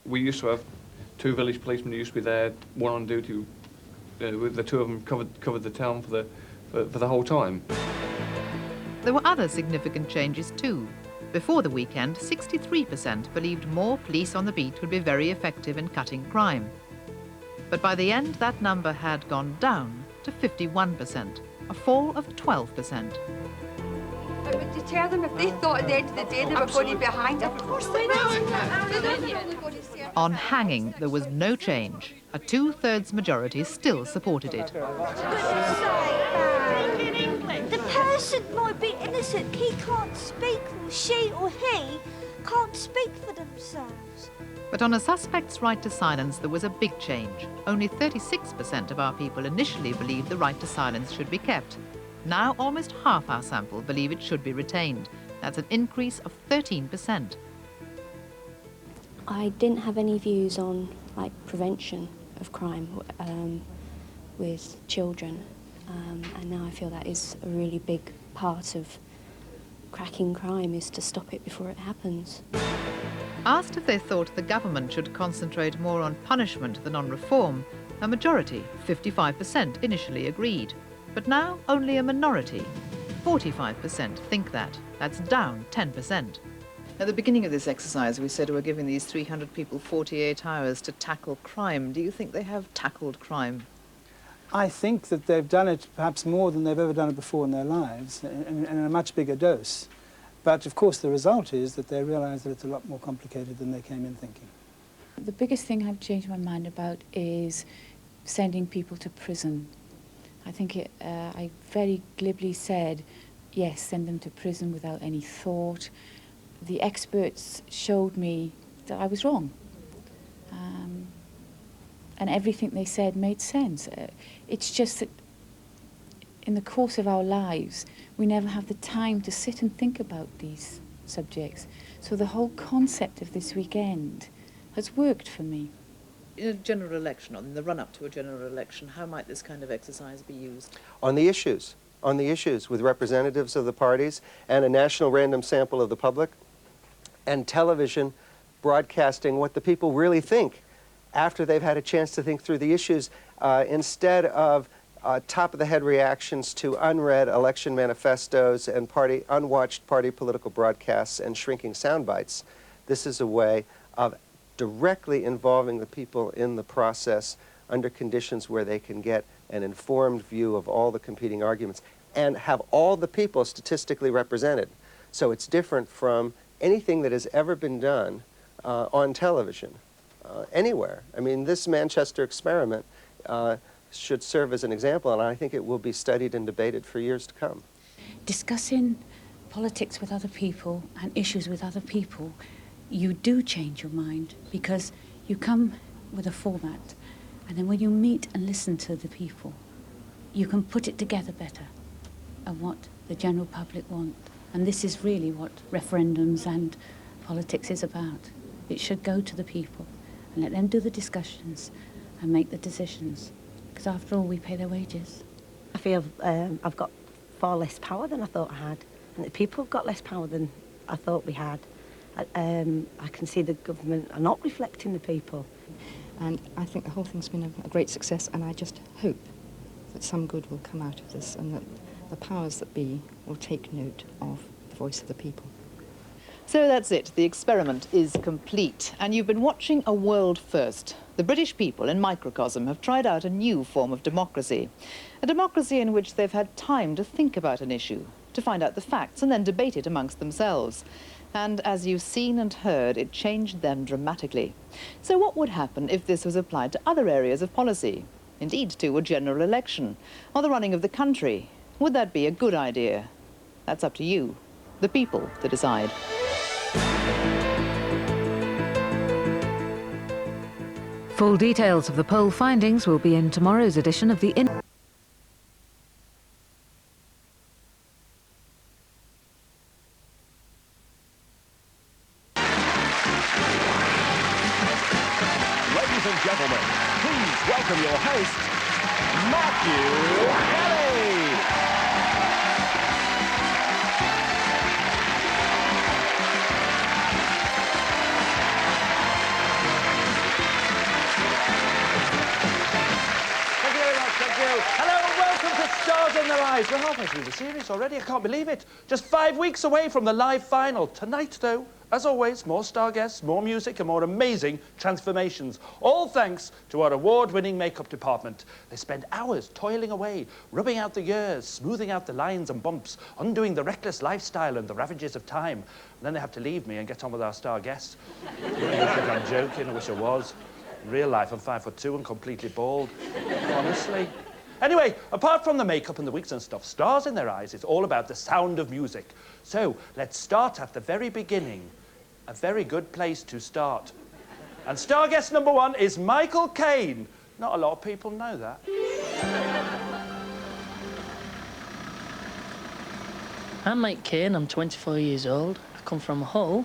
We used to have 2 village policemen who used to be there, one on duty, with the 2 of them covered the town for the whole time. There were other significant changes too. Before the weekend, 63% believed more police on the beat would be very effective in cutting crime. But by the end, that number had gone down to 51%, a fall of 12%. But would you tell them if they thought at the end of the day they were going to be behind? Of course they will. On hanging, there was no change. A 2/3 majority still supported it. The person might be innocent. He can't speak, or she or he can't speak for themselves. But on a suspect's right to silence, there was a big change. Only 36% of our people initially believed the right to silence should be kept. Now, almost half our sample believe it should be retained. That's an increase of 13%. I didn't have any views on, like, prevention of crime with children. And now I feel that is a really big part of cracking crime, is to stop it before it happens. Asked if they thought the government should concentrate more on punishment than on reform, a majority, 55%, initially agreed. But now only a minority, 45%, think that. That's down 10%. At the beginning of this exercise, we said we're giving these 300 people 48 hours to tackle crime. Do you think they have tackled crime? I think that they've done it perhaps more than they've ever done it before in their lives, in a much bigger dose. But of course the result is that they realise that it's a lot more complicated than they came in thinking. The biggest thing I've changed my mind about is sending people to prison. I think I very glibly said, yes, send them to prison without any thought. The experts showed me that I was wrong. And everything they said made sense. It's just that in the course of our lives, we never have the time to sit and think about these subjects. So the whole concept of this weekend has worked for me. In a general election, or in the run-up to a general election, how might this kind of exercise be used? On the issues, with representatives of the parties and a national random sample of the public, and television broadcasting what the people really think after they've had a chance to think through the issues, instead of top-of-the-head reactions to unread election manifestos and unwatched party political broadcasts and shrinking sound bites. This is a way of directly involving the people in the process under conditions where they can get an informed view of all the competing arguments and have all the people statistically represented. So it's different from anything that has ever been done on television, anywhere. I mean, this Manchester experiment should serve as an example, and I think it will be studied and debated for years to come. Discussing politics with other people and issues with other people, you do change your mind, because you come with a format, and then when you meet and listen to the people, you can put it together better of what the general public want. And this is really what referendums and politics is about. It should go to the people and let them do the discussions and make the decisions, because after all, we pay their wages. I feel I've got far less power than I thought I had, and the people have got less power than I thought we had. I can see the government are not reflecting the people. And I think the whole thing's been a great success, and I just hope that some good will come out of this, and that the powers that be will take note of the voice of the people. So that's it. The experiment is complete. And you've been watching a world first. The British people in microcosm have tried out a new form of democracy. A democracy in which they've had time to think about an issue, to find out the facts and then debate it amongst themselves. And as you've seen and heard, it changed them dramatically. So what would happen if this was applied to other areas of policy? Indeed, to a general election or the running of the country? Would that be a good idea? That's up to you, the people, to decide. Full details of the poll findings will be in tomorrow's edition of the Ladies and gentlemen, please welcome your host, Matthew Kelly. Thank you very much, thank you. Hello and welcome to Stars in Their Eyes. We're halfway through the series already, I can't believe it. Just 5 weeks away from the live final. Tonight, though, as always, more star guests, more music and more amazing transformations. All thanks to our award-winning makeup department. They spend hours toiling away, rubbing out the years, smoothing out the lines and bumps, undoing the reckless lifestyle and the ravages of time. And then they have to leave me and get on with our star guests. You think I'm joking? I wish I was. In real life, I'm 5'2" and completely bald. Honestly. Anyway, apart from the makeup and the wigs and stuff, Stars in Their Eyes is all about the sound of music. So let's start at the very beginning. A very good place to start. And star guest number 1 is Michael Caine. Not a lot of people know that. I'm Mike Caine, I'm 24 years old. I come from Hull,